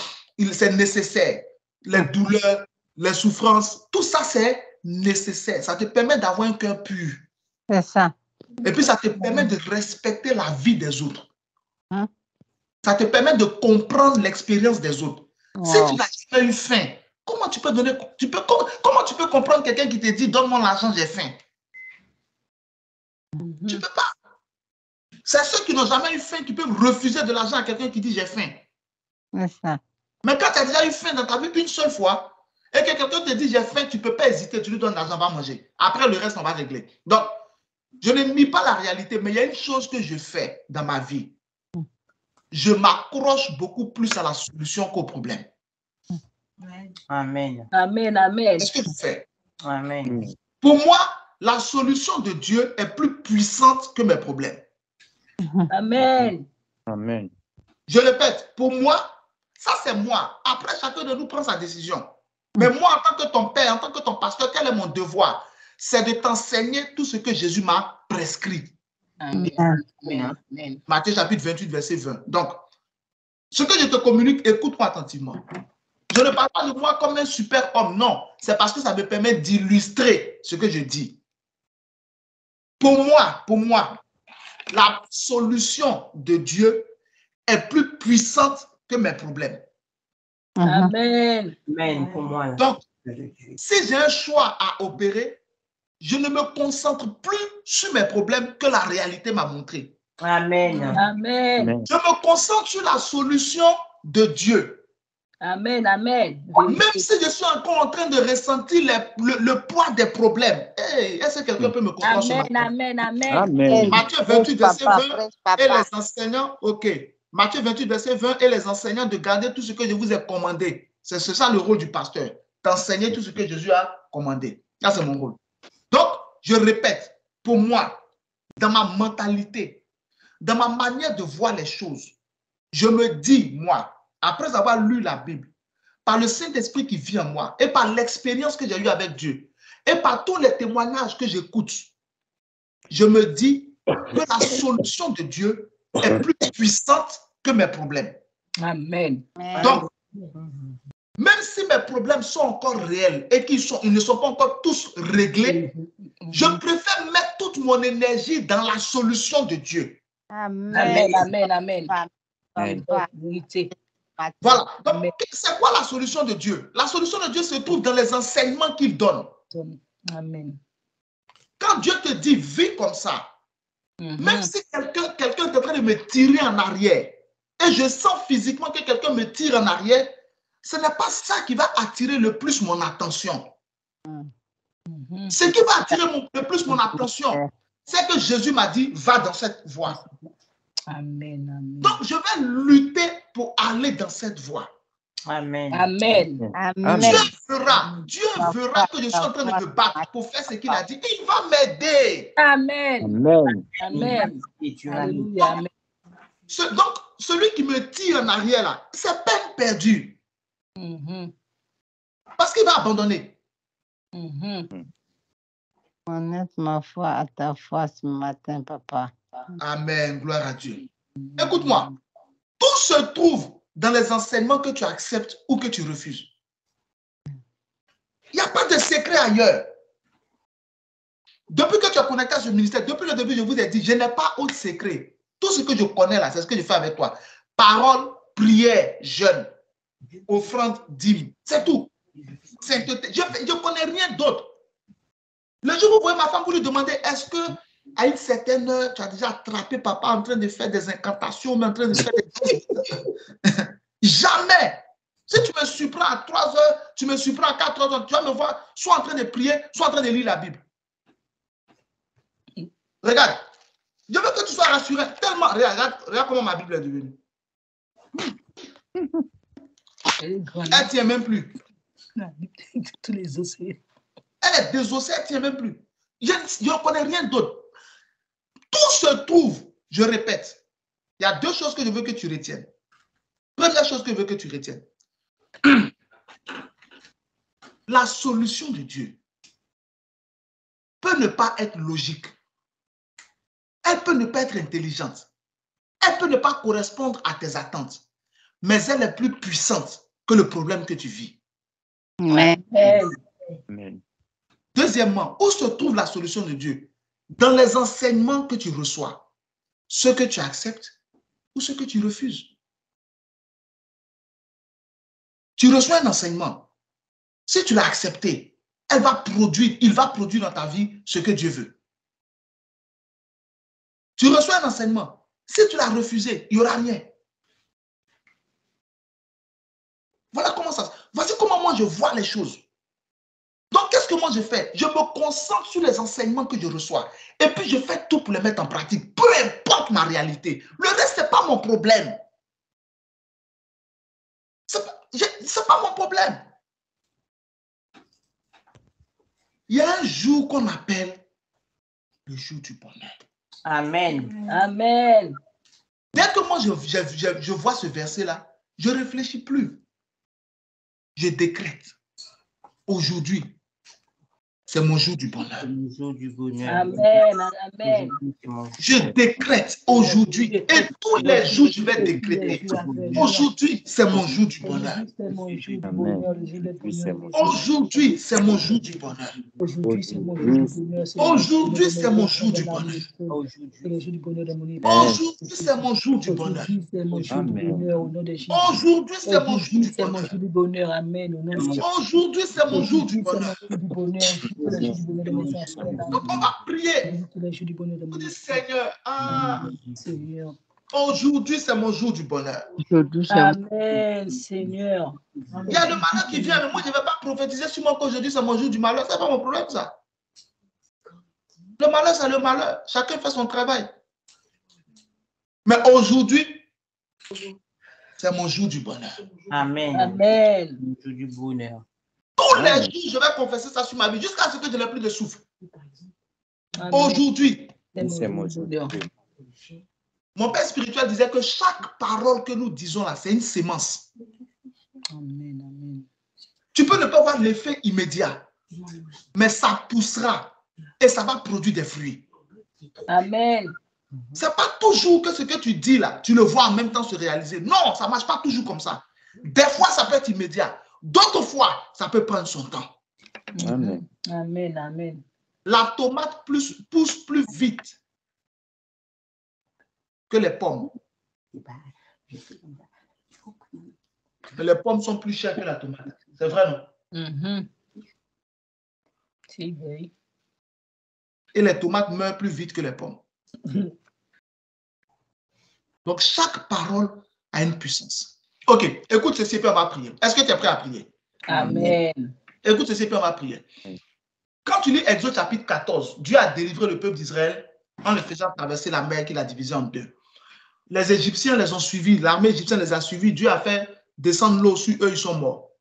c'est nécessaire. Les douleurs, les souffrances, tout ça c'est nécessaire. Ça te permet d'avoir un cœur pur. C'est ça. Et puis ça te permet de respecter la vie des autres. Ça te permet de comprendre l'expérience des autres. Wow. Si tu n'as jamais eu faim, comment tu peux donner, comment tu peux comprendre quelqu'un qui te dit donne-moi l'argent, j'ai faim? Tu ne peux pas. C'est ceux qui n'ont jamais eu faim qui peuvent refuser de l'argent à quelqu'un qui dit j'ai faim. Mais quand tu as déjà eu faim dans ta vie une seule fois et que quelqu'un te dit j'ai faim, tu ne peux pas hésiter, tu lui donnes l'argent, va manger. Après le reste, on va régler. Donc, je ne nie pas la réalité, mais il y a une chose que je fais dans ma vie. Je m'accroche beaucoup plus à la solution qu'au problème. Amen. Amen, amen. C'est ce que je fais. Amen. Pour moi, la solution de Dieu est plus puissante que mes problèmes. Amen. Amen. Je répète, pour moi, ça c'est moi. Après, chacun de nous prend sa décision. Mais moi, en tant que ton père, en tant que ton pasteur, quel est mon devoir? C'est de t'enseigner tout ce que Jésus m'a prescrit. Amen. Amen. Matthieu chapitre 28, verset 20. Donc, ce que je te communique, écoute-moi attentivement. Je ne parle pas de moi comme un super homme, non. C'est parce que ça me permet d'illustrer ce que je dis. Pour moi, la solution de Dieu est plus puissante que mes problèmes. Amen. Amen pour moi. Donc, si j'ai un choix à opérer, je ne me concentre plus sur mes problèmes que la réalité m'a montré. Amen. Amen. Je me concentre sur la solution de Dieu. Amen, amen. Même si je suis encore en train de ressentir le poids des problèmes. Hey, est-ce que quelqu'un peut me comprendre ce matin? Amen, amen, Amen. Matthieu 28, verset 20, et les enseignants, ok. Matthieu 28, verset 20, et les enseignants de garder tout ce que je vous ai commandé. C'est ça le rôle du pasteur, d'enseigner tout ce que Jésus a commandé. Ça, c'est mon rôle. Donc, je répète, pour moi, dans ma mentalité, dans ma manière de voir les choses, je me dis, moi, après avoir lu la Bible, par le Saint-Esprit qui vit en moi, et par l'expérience que j'ai eue avec Dieu, et par tous les témoignages que j'écoute, je me dis que la solution de Dieu est plus puissante que mes problèmes. Amen. Donc, même si mes problèmes sont encore réels et qu'ils ne sont pas encore tous réglés, je préfère mettre toute mon énergie dans la solution de Dieu. Amen, amen, amen. Voilà. Donc, c'est quoi la solution de Dieu? La solution de Dieu se trouve dans les enseignements qu'il donne. Amen. Quand Dieu te dit, vis comme ça, même si quelqu'un est en train de me tirer en arrière, et je sens physiquement que quelqu'un me tire en arrière, ce n'est pas ça qui va attirer le plus mon attention. Ce qui va attirer le plus mon attention, c'est que Jésus m'a dit, va dans cette voie. Amen, amen. Donc, je vais lutter pour aller dans cette voie. Amen. Amen. Amen. Dieu verra que je suis en train de me battre pour faire ce qu'il a dit. Il va m'aider. Amen. Amen. Amen. Alléluia. Amen. Donc, celui qui me tire en arrière, là, c'est peine perdue. Parce qu'il va abandonner. Honnête ma foi à ta foi ce matin, papa. Amen. Gloire à Dieu. Écoute-moi. Tout se trouve dans les enseignements que tu acceptes ou que tu refuses. Il n'y a pas de secret ailleurs. Depuis que tu as connecté à ce ministère, depuis le début, je vous ai dit, je n'ai pas autre secret. Tout ce que je connais là, c'est ce que je fais avec toi. Parole, prière, jeûne, offrande, dîme. C'est tout. Je ne connais rien d'autre. Le jour où vous voyez ma femme, vous lui demandez, est-ce que à une certaine heure, tu as déjà attrapé papa en train de faire des incantations, mais en train de faire des... Jamais. Si tu me surprends à 3 heures, tu me surprends à 4 heures, tu vas me voir soit en train de prier, soit en train de lire la Bible. Regarde. Je veux que tu sois rassuré. Tellement, regarde comment ma Bible est devenue. Elle tient même plus. Tous les océans. Elle est désossée, elle ne tient même plus. Je ne connais rien d'autre. se trouve, je répète, il y a deux choses que je veux que tu retiennes. Première chose que je veux que tu retiennes. La solution de Dieu peut ne pas être logique. Elle peut ne pas être intelligente. Elle peut ne pas correspondre à tes attentes. Mais elle est plus puissante que le problème que tu vis. Amen. Amen. Deuxièmement, où se trouve la solution de Dieu? Dans les enseignements que tu reçois, ce que tu acceptes ou ce que tu refuses. Tu reçois un enseignement. Si tu l'as accepté, il va produire dans ta vie ce que Dieu veut. Tu reçois un enseignement. Si tu l'as refusé, il n'y aura rien. Voilà comment ça se passe. Voici comment moi je vois les choses. Donc, qu'est-ce que moi je fais? Je me concentre sur les enseignements que je reçois. Et puis, je fais tout pour les mettre en pratique. Peu importe ma réalité. Le reste, ce n'est pas mon problème. Ce n'est pas mon problème. Il y a un jour qu'on appelle le jour du bonheur. Amen. Amen. Dès que moi je vois ce verset-là, je ne réfléchis plus. Je décrète. Aujourd'hui, c'est mon jour du bonheur. Le jour du bonheur. Amen. Amen. Je décrète aujourd'hui et tous les jours je vais décréter. Aujourd'hui, c'est mon jour du bonheur. Aujourd'hui, c'est mon jour du bonheur. Aujourd'hui, c'est mon jour du bonheur. Aujourd'hui, c'est mon jour du bonheur. Aujourd'hui, c'est mon jour du bonheur. Aujourd'hui, c'est mon jour du bonheur au nom de Jésus. Aujourd'hui, c'est mon jour du C'est mon bonheur. jour du bonheur. Amen. Au nom de Jésus. Aujourd'hui, c'est mon jour du bonheur. Donc, on va prier. On dit, Seigneur, Seigneur. aujourd'hui, c'est mon jour du bonheur. Amen, Seigneur. Il y a le malheur qui vient, mais moi, je ne vais pas prophétiser sur moi qu'aujourd'hui, c'est mon jour du malheur. Ce n'est pas mon problème, ça. Le malheur, c'est le malheur. Chacun fait son travail. Mais aujourd'hui, c'est mon jour du bonheur. Amen. Amen. Le jour du bonheur. Tous les jours, je vais confesser ça sur ma vie jusqu'à ce que je n'ai plus de souffle. Amen. Aujourd'hui, C'est mon jour. mon père spirituel disait que chaque parole que nous disons là, c'est une sémence. Amen. Amen. Tu peux ne pas voir l'effet immédiat, mais ça poussera et ça va produire des fruits. Amen. Ce n'est pas toujours que ce que tu dis là, tu le vois en même temps se réaliser. Non, ça ne marche pas toujours comme ça. Des fois, ça peut être immédiat. D'autres fois, ça peut prendre son temps. Amen. Amen. Amen. La tomate pousse plus vite que les pommes. Mais les pommes sont plus chères que la tomate. C'est vrai, non? C'est vrai. Et les tomates meurent plus vite que les pommes. Donc, chaque parole a une puissance. Ok, écoute ceci, puis on va prier. Est-ce que tu es prêt à prier? Amen. Écoute ceci, puis on va prier. Quand tu lis Exode chapitre 14, Dieu a délivré le peuple d'Israël en le faisant traverser la mer qu'il a divisée en deux. Les Égyptiens les ont suivis, l'armée égyptienne les a suivis, Dieu a fait descendre l'eau sur eux, ils sont morts.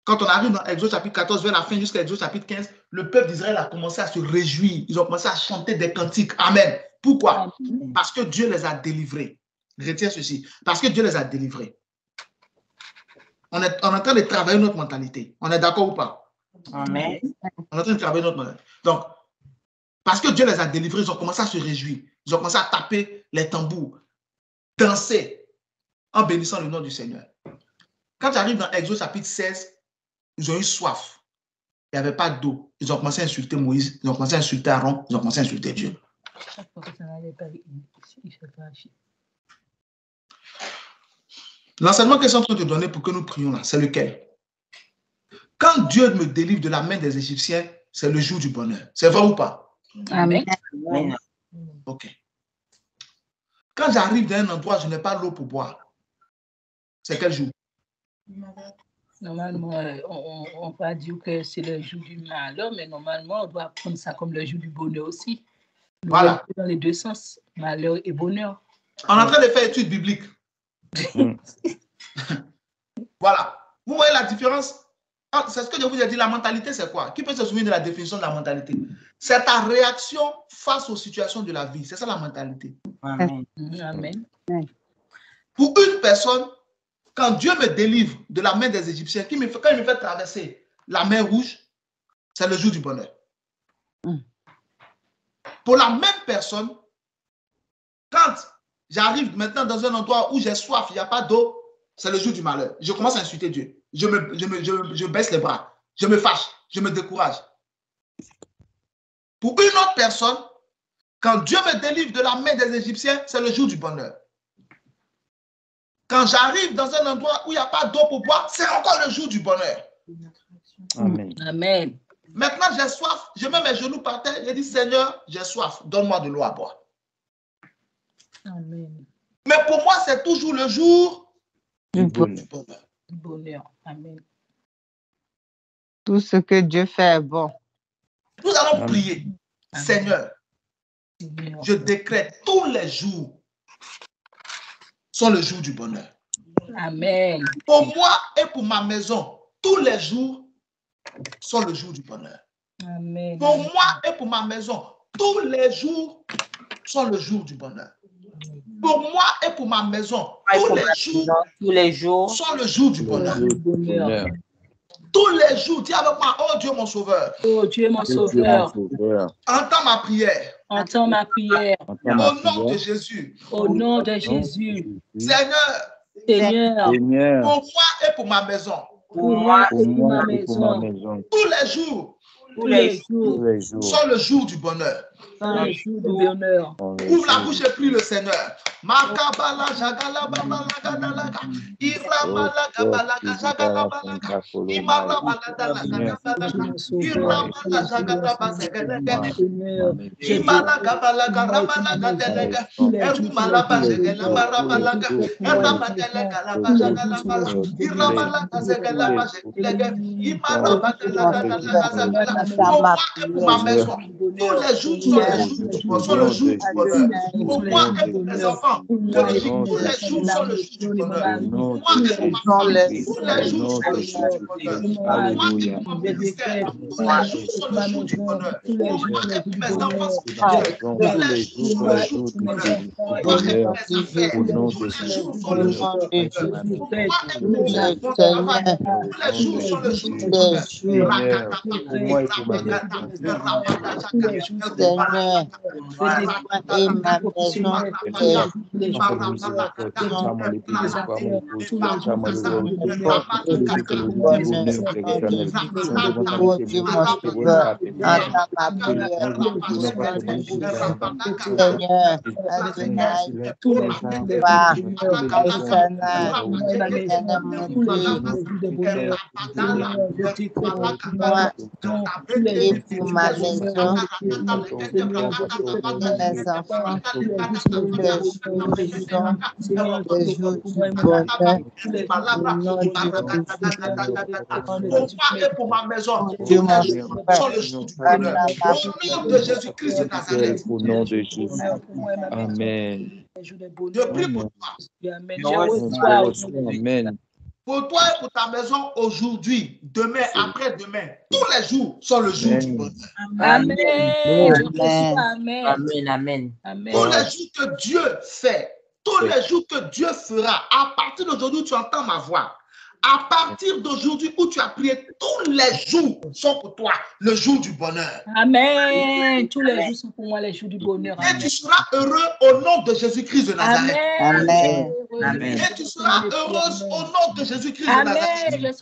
Quand on arrive dans Exode chapitre 14, vers la fin jusqu'à Exode chapitre 15, le peuple d'Israël a commencé à se réjouir. Ils ont commencé à chanter des cantiques. Amen. Pourquoi? Parce que Dieu les a délivrés. Retiens ceci. Parce que Dieu les a délivrés. On est en train de travailler notre mentalité. On est d'accord ou pas? Amen. On est en train de travailler notre mentalité. Donc, parce que Dieu les a délivrés, ils ont commencé à se réjouir. Ils ont commencé à taper les tambours, danser en bénissant le nom du Seigneur. Quand tu arrives dans Exode chapitre 16, ils ont eu soif. Il n'y avait pas d'eau. Ils ont commencé à insulter Moïse, ils ont commencé à insulter Aaron, ils ont commencé à insulter Dieu. L'enseignement que je suis en train de te donner pour que nous prions là, c'est lequel? Quand Dieu me délivre de la main des Égyptiens, c'est le jour du bonheur. C'est vrai ou pas? Amen. Amen. Ok. Quand j'arrive dans un endroit, je n'ai pas l'eau pour boire. C'est quel jour? Normalement, on va dire que c'est le jour du malheur, mais normalement, on doit prendre ça comme le jour du bonheur aussi. Voilà. Dans les deux sens, malheur et bonheur. On est en train de faire études bibliques. Voilà. Vous voyez la différence? C'est ce que je vous ai dit, la mentalité, c'est quoi? Qui peut se souvenir de la définition de la mentalité? C'est ta réaction face aux situations de la vie. C'est ça la mentalité. Amen. Amen. Pour une personne, quand Dieu me délivre de la main des Égyptiens, quand il me fait traverser la mer Rouge, c'est le jour du bonheur. Pour la même personne, quand j'arrive maintenant dans un endroit où j'ai soif, il n'y a pas d'eau, c'est le jour du malheur. Je commence à insulter Dieu. Je baisse les bras. Je me fâche. Je me décourage. Pour une autre personne, quand Dieu me délivre de la main des Égyptiens, c'est le jour du bonheur. Quand j'arrive dans un endroit où il n'y a pas d'eau pour boire, c'est encore le jour du bonheur. Amen. Amen. Maintenant, j'ai soif. Je mets mes genoux par terre. Je dis, Seigneur, j'ai soif. Donne-moi de l'eau à boire. Amen. Mais pour moi, c'est toujours le jour Du du bonheur. Bonheur. Amen. Tout ce que Dieu fait est bon. Nous allons Amen. prier. Amen. Seigneur, Seigneur. je décrète tous les jours sont le jour du bonheur. Amen. Pour moi et pour ma maison, tous les jours sont le jour du bonheur. Amen. Pour moi et pour ma maison, tous les jours sont le jour du bonheur. Pour moi et pour ma maison, tous les jours sont le jour du bonheur. Bonheur. Tous les jours, dis avec moi, oh Dieu mon sauveur. Oh Dieu mon sauveur. Entends ma prière. Entends ma prière. Au nom de Jésus. Au nom de Jésus. Seigneur. Seigneur. Pour moi et pour ma maison. Pour moi et pour ma maison. Tous les jours. Tous les jours. Sont le jour du bonheur. Sont le jour du bonheur. Ouvre la bouche et prie le Seigneur. Makabala jagala babala gadalaga. Iramala gabalaga jagala balaga. Imara bagadalaga gabalaga. Iramala jagala bazegalaga. Imala gabalaga ramala gadalaga. Erumala bazegala marabalaga. Erabadalaga labajagala balaga. Iramala gazegala bazegalaga. Imara badalaga gadalaga. Pour moi et pour ma maison, tous les jours sont le jour du bonheur. Pour moi et pour mes enfants, tous les jours sont le jour du bonheur. Pour moi et pour ma femme, tous les jours sont le jour du bonheur. Pour moi et pour mon ministère, tous les jours sont le jour du bonheur. Pour moi et pour mes enfants spirituels, tous les jours sont le jour du bonheur. Pour moi et pour mes affaires, tous les jours sont le jour du bonheur. Pour moi et pour mon travail, tous les jours sont le jour du bonheur. Pour moi et pour ma maison. Pour ma maison, mes enfants, les jours du bonheur, pour ma maison, tous les jours sont le jour du bonheur. Au nom de Jésus-Christ de Nazareth. Au nom de Jésus. Amen. Je prie pour toi. Amen. Pour toi et pour ta maison aujourd'hui, demain, après-demain, tous les jours sont le jour du bonheur. Amen. Amen. Amen. Tous les jours que Dieu fait, tous les jours que Dieu fera, à partir d'aujourd'hui, tu entends ma voix. À partir d'aujourd'hui où tu as prié, tous les jours sont pour toi le jour du bonheur. Amen. Tous les jours sont pour moi les jours du bonheur. Et tu seras heureux au nom de Jésus-Christ de Nazareth. Amen. Amen. Et tu seras heureuse au nom de Jésus-Christ de Nazareth.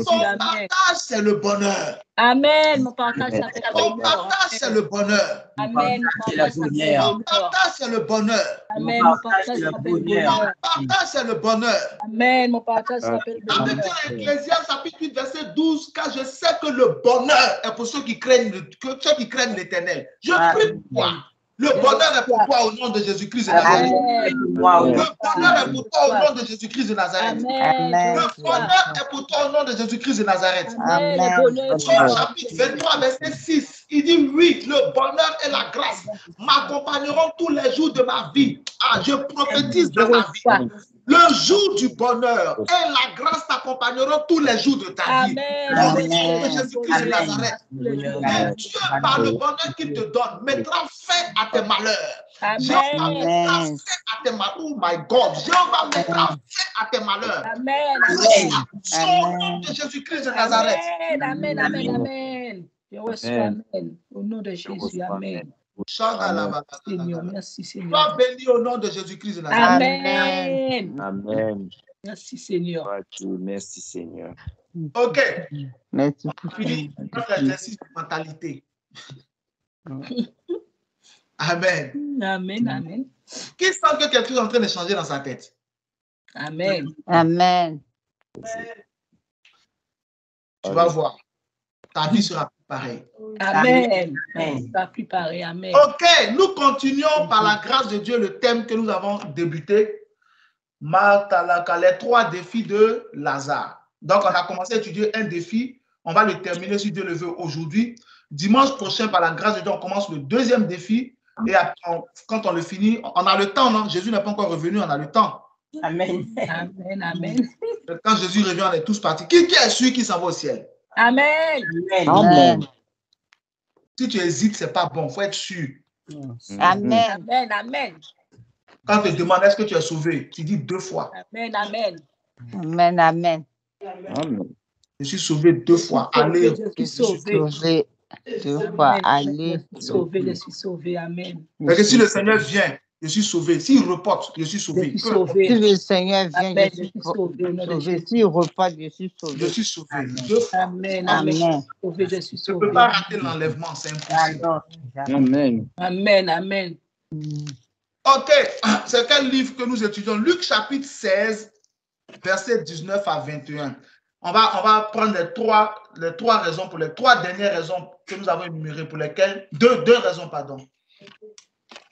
Ton partage, c'est le bonheur. Amen. Mon partage, ça fait Ton partage, c'est le bonheur. Amen. Ton partage, c'est le bonheur. Amen. Mon partage, ça fait le bonheur. Ton partage, c'est le bonheur. Amen. Mon partage, ça fait le bonheur. Dans Ecclésiaste chapitre 8, verset 12, car je sais que le bonheur est pour ceux qui craignent l'Éternel. Je prie pour toi. Le bonheur est pour toi au nom de Jésus-Christ de Nazareth. Le bonheur est pour toi au nom de Jésus-Christ de Nazareth. Le bonheur est pour toi au nom de Jésus-Christ de Nazareth. Jean chapitre 23, verset 6, il dit oui, le bonheur et la grâce m'accompagneront tous les jours de ma vie Je prophétise dans ta vie. Le jour du bonheur et la grâce t'accompagneront tous les jours de ta vie. Au nom de Jésus-Christ de Nazareth, Dieu, par le bonheur qu'il te donne, mettra fin à tes malheurs. Jéhovah mettra fin à tes malheurs. Oh my God, Jéhovah mettra fin à tes malheurs. Au nom de Jésus-Christ de Nazareth. Amen, amen, amen. Je reçois, amen. Au nom de Jésus, amen. Seigneur, merci Seigneur. Sois béni au nom de Jésus-Christ de Nazareth. Amen. Amen. Merci Seigneur. Merci Seigneur. Ok. Merci. Fini notre exercice de mentalité. Amen. Amen, amen. Qui sent que quelque chose est en train de changer dans sa tête? Amen. Amen. Tu vas voir. Ta vie sera plus pareille. Amen. Pas plus pareil. Amen. Ok, nous continuons par la grâce de Dieu le thème que nous avons débuté. Les 3 défis de Lazare. Donc, on a commencé à étudier un défi. On va le terminer si Dieu le veut aujourd'hui. Dimanche prochain, par la grâce de Dieu, on commence le 2e défi. Et après, quand on le finit, on a le temps, non? Jésus n'est pas encore revenu, on a le temps. Amen. Amen, amen. Quand Jésus revient, on est tous partis. Qui est celui qui s'en va au ciel? Amen. Amen. Si tu hésites, ce n'est pas bon. Il faut être sûr. Amen. Amen, amen. Quand on te demande est-ce que tu es sauvé, tu dis 2 fois. Amen, amen. Amen. Amen. Amen. Je suis sauvé 2 fois. Allez. Je suis sauvé. Sauvé 2 fois. Allez. Je suis sauvé, je suis sauvé. Amen. Parce que si le Seigneur vient, je suis sauvé. S'il reporte, je suis Je sauvé. suis sauvé. Si le Seigneur vient, Amen. je suis sauvé. S'il repart, je suis sauvé. Je suis sauvé. 2 fois. Amen, Amen. amen. Je suis Je ne sauvé. peux pas rater l'enlèvement, c'est impossible. Amen. Amen, amen. Ok, c'est quel livre que nous étudions? Luc chapitre 16, versets 19 à 21. On va prendre les trois raisons, pour les 3 dernières raisons que nous avons énumérées, pour lesquelles, deux raisons, pardon.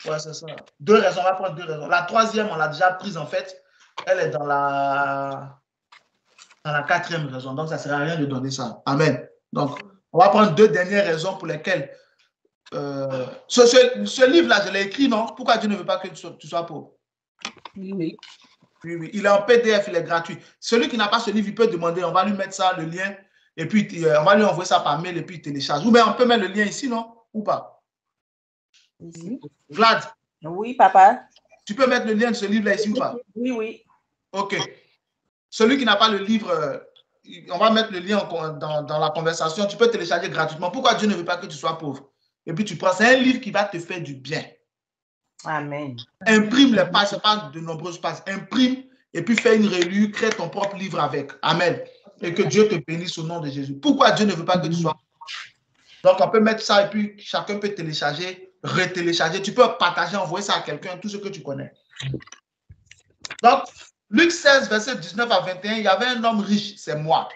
Ouais, c'est ça. 2 raisons, on va prendre 2 raisons. La 3e, on l'a déjà prise en fait. Elle est dans la 4e raison. Donc, ça ne sert à rien de donner ça. Amen. Donc, on va prendre 2 dernières raisons pour lesquelles ce livre-là, je l'ai écrit, non? Pourquoi Dieu ne veut pas que tu sois pauvre? Oui. Oui. Il est en PDF, il est gratuit. Celui qui n'a pas ce livre, il peut demander, on va lui mettre ça, le lien, et puis on va lui envoyer ça par mail, et puis il télécharge. Ou bien on peut mettre le lien ici, non? Ou pas? Oui. Vlad? Oui, papa. Tu peux mettre le lien de ce livre-là ici ou pas? Oui, oui. Ok. Celui qui n'a pas le livre, on va mettre le lien dans la conversation. Tu peux télécharger gratuitement. Pourquoi Dieu ne veut pas que tu sois pauvre? Et puis tu prends, c'est un livre qui va te faire du bien. Amen. Imprime les pages, ce n'est pas de nombreuses pages. Imprime et puis fais une revue, crée ton propre livre avec. Amen. Et que Dieu te bénisse au nom de Jésus. Pourquoi Dieu ne veut pas que tu sois pauvre? Donc on peut mettre ça et puis chacun peut télécharger, retélécharger. Tu peux partager, envoyer ça à quelqu'un, tout ce que tu connais. Donc, Luc 16, verset 19 à 21, il y avait un homme riche, c'est moi.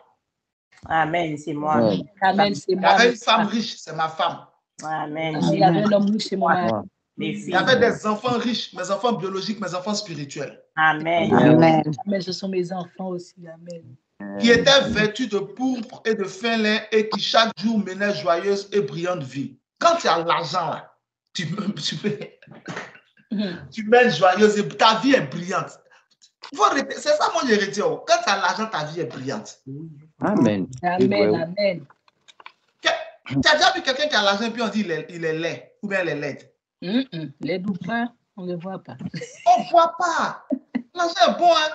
Amen, c'est moi. Amen, c'est moi. Il y avait une femme riche, c'est ma femme. Amen. Il y avait un homme riche, c'est moi. Mes filles. Il y avait des enfants riches, mes enfants biologiques, mes enfants spirituels. Amen. Amen. Amen, ce sont mes enfants aussi. Amen. Qui étaient vêtus de pourpre et de fin lin et qui chaque jour menaient joyeuse et brillante vie. Quand tu as l'argent, là, tu mènes joyeuse et ta vie est brillante. C'est ça mon héritier. Quand tu as l'argent, ta vie est brillante. Amen. Amen, amen. Tu as déjà vu quelqu'un qui a l'argent et puis on dit il est laid ou bien elle est laide? Laide ou pas, on ne le voit pas. On ne voit pas. L'argent est bon, hein?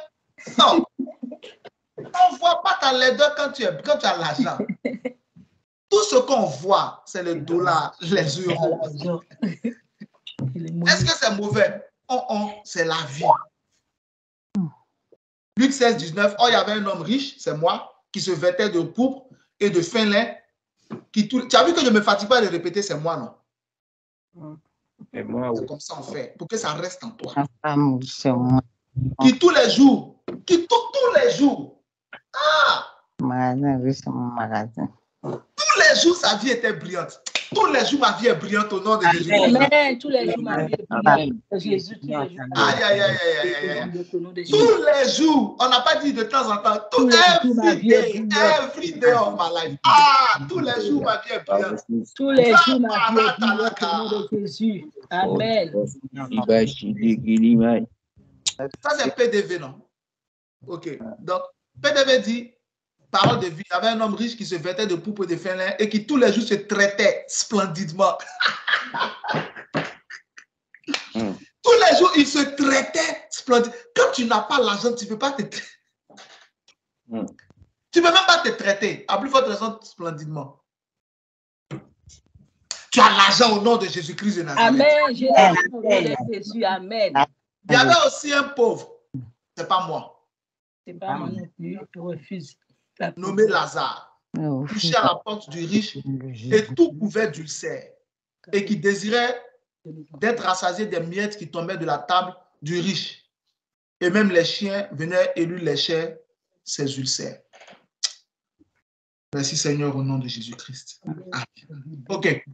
Non. On ne voit pas ta laideur quand tu as l'argent. Tout ce qu'on voit, c'est le dollar, les euros. Est-ce que c'est mauvais? C'est la vie. Luc 16, 19. Oh, il y avait un homme riche, c'est moi, qui se vêtait de pourpre et de fin lin. Tu as vu que je ne me fatigue pas de répéter, c'est moi, non? C'est comme ça on fait, pour que ça reste en toi. C'est moi. Qui tous les jours, tous les jours. Magasin, oui, c'est mon magasin. Tous les jours, sa vie était brillante. Tous les jours, ma vie est brillante au nom de Jésus. Amen. Tous les jours, ma vie est brillante. Jésus, tous les jours. Aïe, aïe, aïe, aïe, aïe, aïe. Tous les jours, on n'a pas dit de temps en temps. Every day of my life. Ah, tous les jours, ma vie est brillante. Tous les jours, ma vie est brillante au nom de Jésus. Amen. Ça, c'est PDV, non? Ok. Donc, PDV dit, parole de vie, il y avait un homme riche qui se vêtait de pourpre de fin lin et qui tous les jours se traitait splendidement. Tous les jours, il se traitait splendidement. Quand tu n'as pas l'argent, tu ne peux pas te traiter. Tu ne peux même pas te traiter. À plus forte raison, splendidement. Tu as l'argent au nom de Jésus-Christ de Nazareth. Amen. J'ai l'argent au nom de Jésus. Amen. Il y avait aussi un pauvre. Ce n'est pas moi. Ce n'est pas moi non plus. Je refuse. Nommé Lazare, couché à la porte du riche et tout couvert d'ulcères, et qui désirait d'être rassasié des miettes qui tombaient de la table du riche. Et même les chiens venaient et lui léchaient ses ulcères. Merci Seigneur au nom de Jésus-Christ. Ok.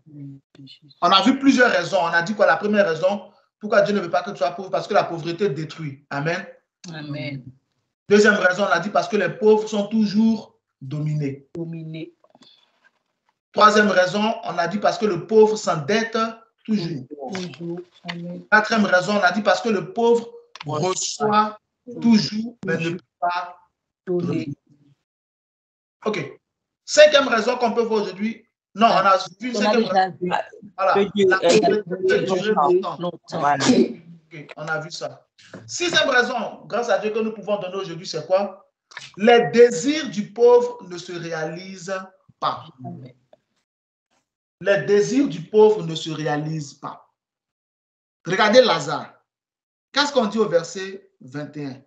On a vu plusieurs raisons. On a dit quoi? La première raison, pourquoi Dieu ne veut pas que tu sois pauvre? Parce que la pauvreté détruit. Amen. Amen. Deuxième raison, on a dit parce que les pauvres sont toujours dominés. Troisième raison, on a dit parce que le pauvre s'endette toujours. Quatrième raison, on a dit parce que le pauvre reçoit toujours, mais ne peut pas donner. Ok. Cinquième raison qu'on peut voir aujourd'hui. Non, on a vu cinquième raison. Voilà. La pauvreté dure longtemps. Okay, on a vu ça. Sixième raison, grâce à Dieu, que nous pouvons donner aujourd'hui, c'est quoi? Les désirs du pauvre ne se réalisent pas. Les désirs du pauvre ne se réalisent pas. Regardez Lazare. Qu'est-ce qu'on dit au verset 21?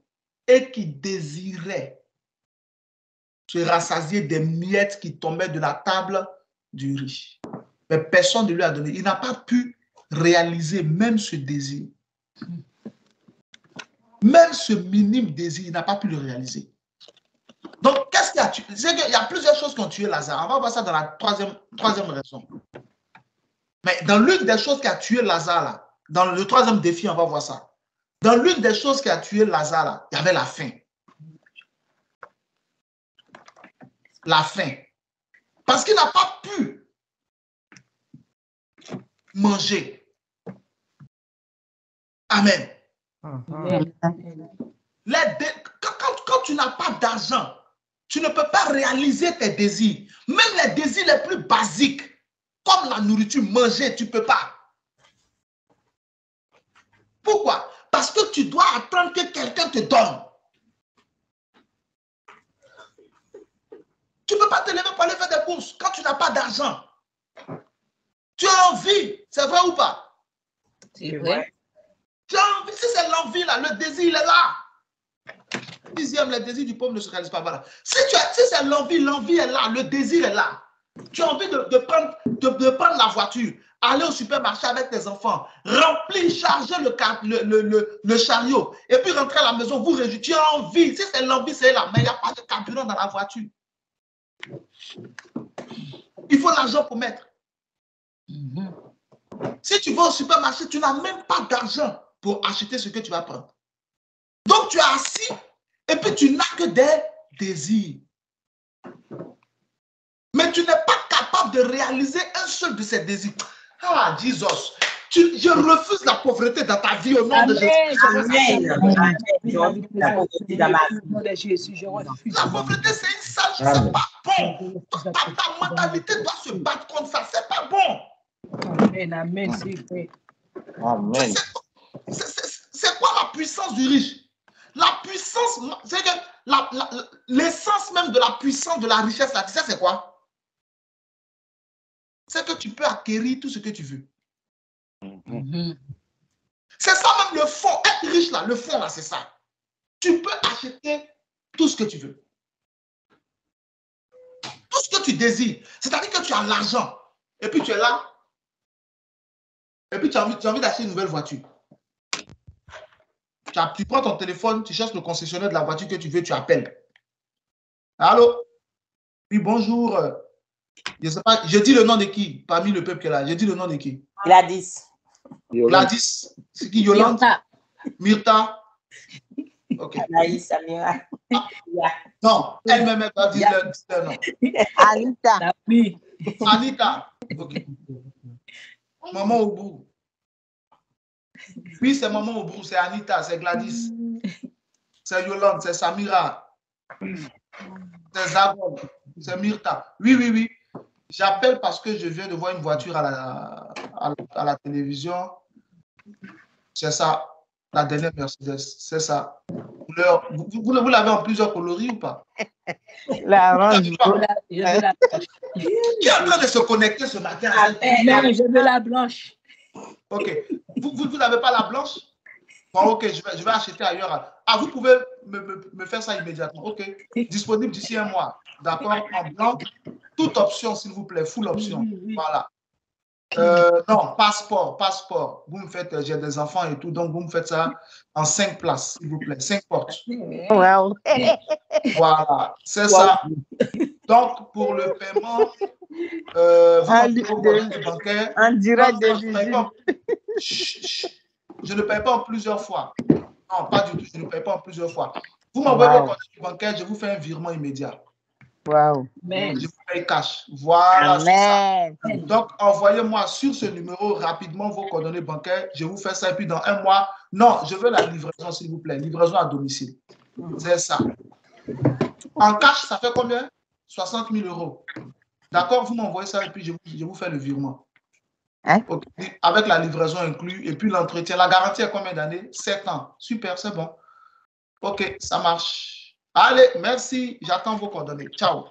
Et qui désirait se rassasier des miettes qui tombaient de la table du riche. Mais personne ne lui a donné. Il n'a pas pu réaliser même ce désir. Même ce minime désir, il n'a pas pu le réaliser. Donc, qu'est-ce qu'il y a tué? Il y a plusieurs choses qui ont tué Lazare. On va voir ça dans la troisième raison. Mais dans l'une des choses qui a tué Lazare, là, dans le troisième défi, on va voir ça. Dans l'une des choses qui a tué Lazare, là, il y avait la faim. La faim. Parce qu'il n'a pas pu manger. Amen. Quand tu n'as pas d'argent, tu ne peux pas réaliser tes désirs. Même les désirs les plus basiques, comme la nourriture, manger, tu ne peux pas. Pourquoi? Parce que tu dois attendre que quelqu'un te donne. Tu ne peux pas te lever pour aller faire des courses quand tu n'as pas d'argent. Tu as envie, c'est vrai ou pas? C'est vrai. Tu as envie, si c'est l'envie là, le désir il est là. Dixième, le désir du pauvre ne se réalise pas. Voilà. Si c'est l'envie est là, le désir est là. Tu as envie de prendre la voiture, aller au supermarché avec tes enfants, remplir, charger le chariot, et puis rentrer à la maison, vous réjouir. Tu as envie, si c'est l'envie, c'est là, mais il n'y a pas de carburant dans la voiture. Il faut l'argent pour mettre. Si tu vas au supermarché, tu n'as même pas d'argent pour acheter ce que tu vas prendre. Donc tu es assis et puis tu n'as que des désirs. Mais tu n'es pas capable de réaliser un seul de ces désirs. Ah, Jesus, je refuse la pauvreté dans ta vie au nom de Jésus. La pauvreté, c'est une sale chose, c'est pas bon. Ta mentalité doit se battre contre ça, c'est pas bon. Amen, amen, c'est vrai. Amen. C'est quoi la puissance du riche? La puissance, c'est que l'essence même de la puissance de la richesse, c'est quoi? C'est que tu peux acquérir tout ce que tu veux. C'est ça même le fond. Être riche là, le fond là, c'est ça. Tu peux acheter tout ce que tu veux. Tout ce que tu désires. C'est-à-dire que tu as l'argent. Et puis tu es là. Et puis tu as envie d'acheter une nouvelle voiture. Tu prends ton téléphone, tu cherches le concessionnaire de la voiture que tu veux, tu appelles. Allô? Oui, bonjour. Je sais pas, je dis le nom de qui parmi le peuple qui est là? Je dis le nom de qui? Gladys. Gladys. C'est qui? Yolande? Myrta. Ok. Anaïs, Amira. Non, elle-même, elle va dire leur nom. Anita. Oui. Anita. Ok. Maman Obrou. Oui, c'est Maman Obrou, c'est Anita, c'est Gladys. C'est Yolande, c'est Samira. C'est Zagon, c'est Myrta. Oui, oui, oui. J'appelle parce que je viens de voir une voiture à la télévision. C'est ça, la dernière Mercedes. C'est ça. Vous l'avez en plusieurs coloris ou pas? La orange. Qui est en train de se connecter ce matin? Non, je veux la blanche. Ok. Vous n'avez pas la blanche? Bon, ok, je vais acheter ailleurs. Ah, vous pouvez me faire ça immédiatement. Ok. Disponible d'ici un mois. D'accord? En blanc. Toute option, s'il vous plaît. Full option. Voilà. Non, passeport. Vous me faites, j'ai des enfants et tout, donc vous me faites ça en 5 places, s'il vous plaît. 5 portes. Wow. Voilà, c'est ça. Donc, pour le paiement, vous m'envoyez vos coordonnées bancaires. En direct de Je ne paye pas en plusieurs fois. Non, pas du tout, je ne paye pas en plusieurs fois. Vous m'envoyez vos coordonnées bancaires, je vous fais un virement immédiat. Wow. Je vous paye cash. Voilà. Amen. Donc, envoyez-moi sur ce numéro rapidement vos coordonnées bancaires. Je vous fais ça. Et puis, dans un mois, non, je veux la livraison, s'il vous plaît. Livraison à domicile. C'est ça. En cash, ça fait combien? 60 000 euros. D'accord? Vous m'envoyez ça et puis je vous fais le virement. Hein? Okay. Avec la livraison inclus. Et puis, l'entretien. La garantie est combien d'années? 7 ans. Super, c'est bon. OK, ça marche. Allez, merci. J'attends vos coordonnées. Ciao.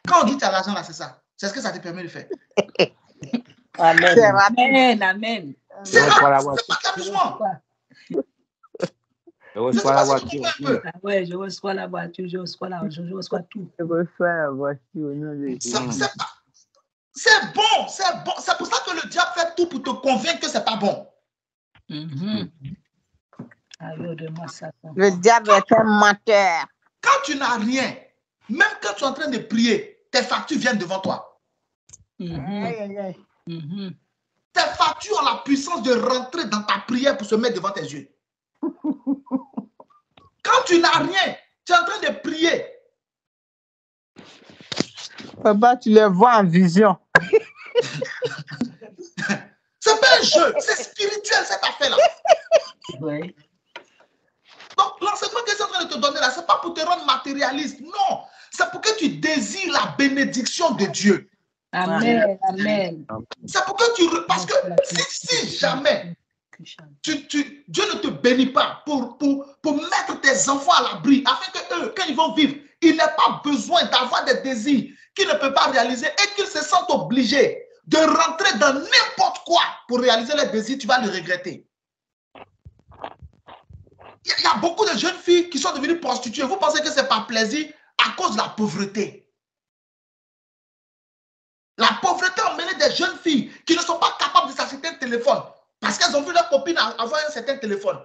Quand on dit que tu as l'argent là, c'est ça. C'est ce que ça te permet de faire. Amen. Amen. Amen. C'est pas besoin. Je reçois la voiture. Ah ouais, je reçois la voiture, je reçois l'argent, je reçois tout. Je reçois la voiture au nom de Jésus. C'est bon, c'est bon. C'est pour ça que le diable fait tout pour te convaincre que c'est pas bon. Le diable est un menteur. Quand tu n'as rien, même quand tu es en train de prier, tes factures viennent devant toi. Tes factures ont la puissance de rentrer dans ta prière pour se mettre devant tes yeux. Quand tu n'as rien, tu es en train de prier. Papa, tu les vois en vision. C'est pas un jeu, c'est spirituel cette affaire-là. Oui. Donc, l'enseignement que je suis en train de te donner là, ce n'est pas pour te rendre matérialiste. Non, c'est pour que tu désires la bénédiction de Dieu. Amen. Amen. C'est pour que tu... Parce que si jamais Dieu ne te bénit pas pour mettre tes enfants à l'abri, afin que eux, quand ils vont vivre, ils n'aient pas besoin d'avoir des désirs qu'ils ne peuvent pas réaliser et qu'ils se sentent obligés de rentrer dans n'importe quoi pour réaliser leurs désirs, tu vas le regretter. Il y a beaucoup de jeunes filles qui sont devenues prostituées. Vous pensez que ce n'est pas plaisir à cause de la pauvreté. La pauvreté a mené des jeunes filles qui ne sont pas capables de s'acheter un téléphone parce qu'elles ont vu leur copine avoir un certain téléphone.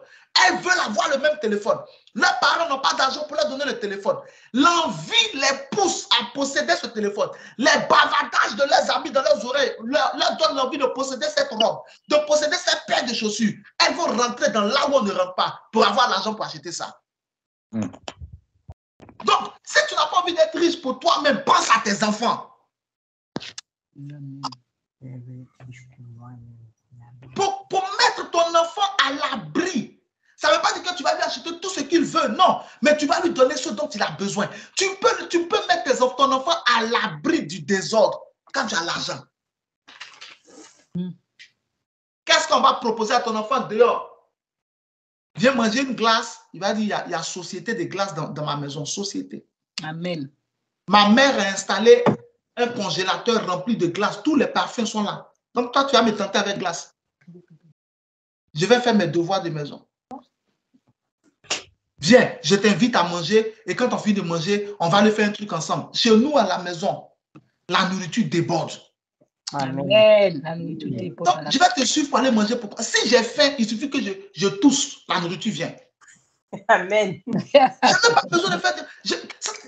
Elles veulent avoir le même téléphone. Leurs parents n'ont pas d'argent pour leur donner le téléphone. L'envie les pousse à posséder ce téléphone. Les bavardages de leurs amis dans leurs oreilles leur donnent l'envie de posséder cette robe, de posséder cette paire de chaussures. Elles vont rentrer dans là où on ne rentre pas pour avoir l'argent pour acheter ça. Donc, si tu n'as pas envie d'être riche pour toi-même, pense à tes enfants. Pour mettre ton enfant à l'abri. Ça ne veut pas dire que tu vas lui acheter tout ce qu'il veut, non. Mais tu vas lui donner ce dont il a besoin. Tu peux mettre ton enfant à l'abri du désordre quand tu as l'argent. Qu'est-ce qu'on va proposer à ton enfant dehors? Viens manger une glace. Il va dire, il y a société de glace dans ma maison. Société. Amen. Ma mère a installé un congélateur rempli de glace. Tous les parfums sont là. Donc toi, tu vas me tenter avec glace. Je vais faire mes devoirs de maison. Viens, je t'invite à manger et quand on finit de manger, on va aller faire un truc ensemble. Chez nous, à la maison, la nourriture déborde. Amen. La nourriture déborde. Donc, je vais te suivre pour aller manger pour toi. Si j'ai faim, il suffit que je tousse, la nourriture vient. Amen. Je n'ai pas besoin de faire...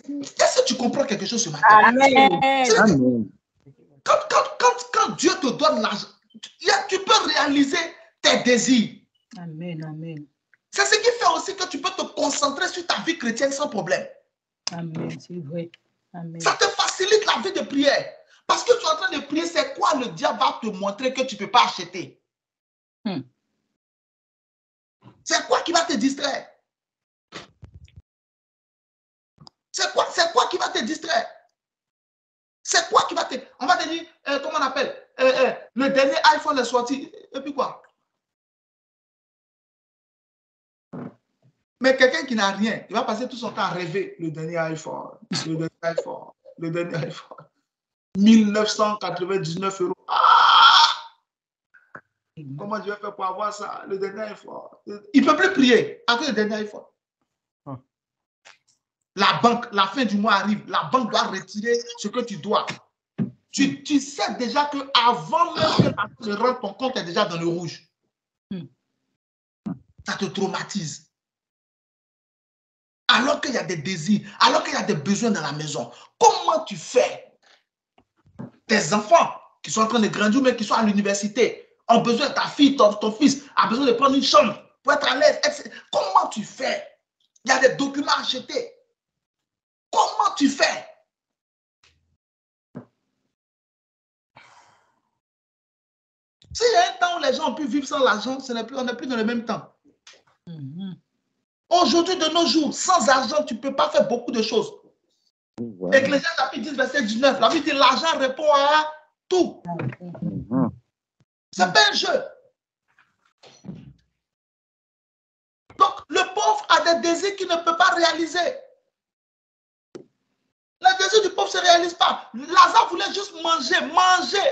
Est-ce que tu comprends quelque chose ce matin? Amen. Amen. Quand Dieu te donne l'argent, tu peux réaliser tes désirs. Amen, amen. C'est ce qui fait aussi que tu peux te concentrer sur ta vie chrétienne sans problème. Amen, c'est vrai. Amen. Ça te facilite la vie de prière. Parce que tu es en train de prier, c'est quoi le diable va te montrer que tu ne peux pas acheter? C'est quoi qui va te distraire? C'est quoi qui va te distraire? C'est quoi qui va te... On va te dire, comment on appelle? Le dernier iPhone est sorti. Et puis quoi? Mais quelqu'un qui n'a rien, il va passer tout son temps à rêver. Le dernier iPhone, le dernier iPhone, le dernier iPhone. 1999 €. Ah! Comment je vais faire pour avoir ça? Le dernier iPhone. Il ne peut plus prier avec le dernier iPhone. La banque, la fin du mois arrive. La banque doit retirer ce que tu dois. Tu sais déjà qu'avant même que la se rende, ton compte est déjà dans le rouge. Ça te traumatise. Alors qu'il y a des désirs, alors qu'il y a des besoins dans la maison. Comment tu fais? Tes enfants qui sont en train de grandir, mais qui sont à l'université, ont besoin, ta fille, ton fils a besoin de prendre une chambre pour être à l'aise. Comment tu fais? Il y a des documents à acheter. Comment tu fais? S'il y a un temps où les gens ont pu vivre sans l'argent, on n'est plus dans le même temps. Aujourd'hui, de nos jours, sans argent, tu ne peux pas faire beaucoup de choses. Ecclésiaste chapitre 10, verset 19, la Bible dit l'argent répond à tout. C'est pas un jeu. Donc, le pauvre a des désirs qu'il ne peut pas réaliser. Les désirs du pauvre ne se réalisent pas. Lazare voulait juste manger.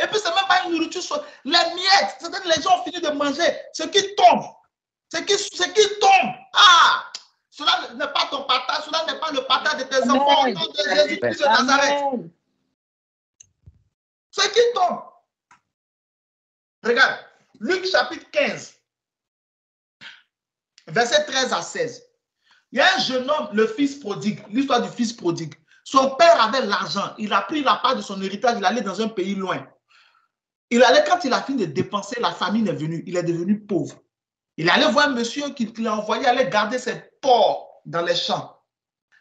Et puis, ce n'est même pas une nourriture. Les miettes, c'est-à-dire les gens ont fini de manger. Ce qui tombe. Ce qui tombe. Ah! Cela n'est pas ton partage. Cela n'est pas le partage de tes enfants. Au nom de Jésus-Christ de Nazareth. Ce qui tombe. Regarde. Luc chapitre 15. Verset 13 à 16. Il y a un jeune homme, le fils prodigue. L'histoire du fils prodigue. Son père avait l'argent. Il a pris la part de son héritage. Il allait dans un pays loin. Quand il a fini de dépenser, la famine est venue. Il est devenu pauvre. Il allait voir un monsieur qui l'a envoyé aller garder ses porcs dans les champs.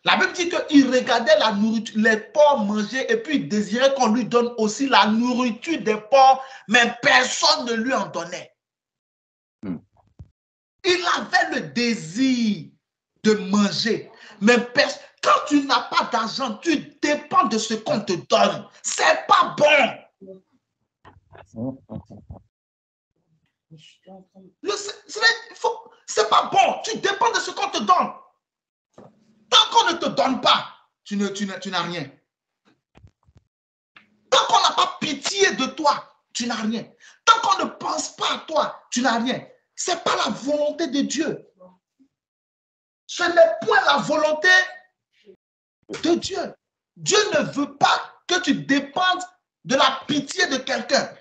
La Bible dit qu'il regardait la nourriture, les porcs manger et puis il désirait qu'on lui donne aussi la nourriture des porcs, mais personne ne lui en donnait. Il avait le désir de manger, mais quand tu n'as pas d'argent, tu dépends de ce qu'on te donne. C'est pas bon. C'est pas bon. Tu dépends de ce qu'on te donne. Tant qu'on ne te donne pas, tu n'as rien. Tant qu'on n'a pas pitié de toi, tu n'as rien. Tant qu'on ne pense pas à toi, tu n'as rien. Ce n'est pas la volonté de Dieu. Ce n'est point la volonté de Dieu. Dieu ne veut pas que tu dépendes de la pitié de quelqu'un.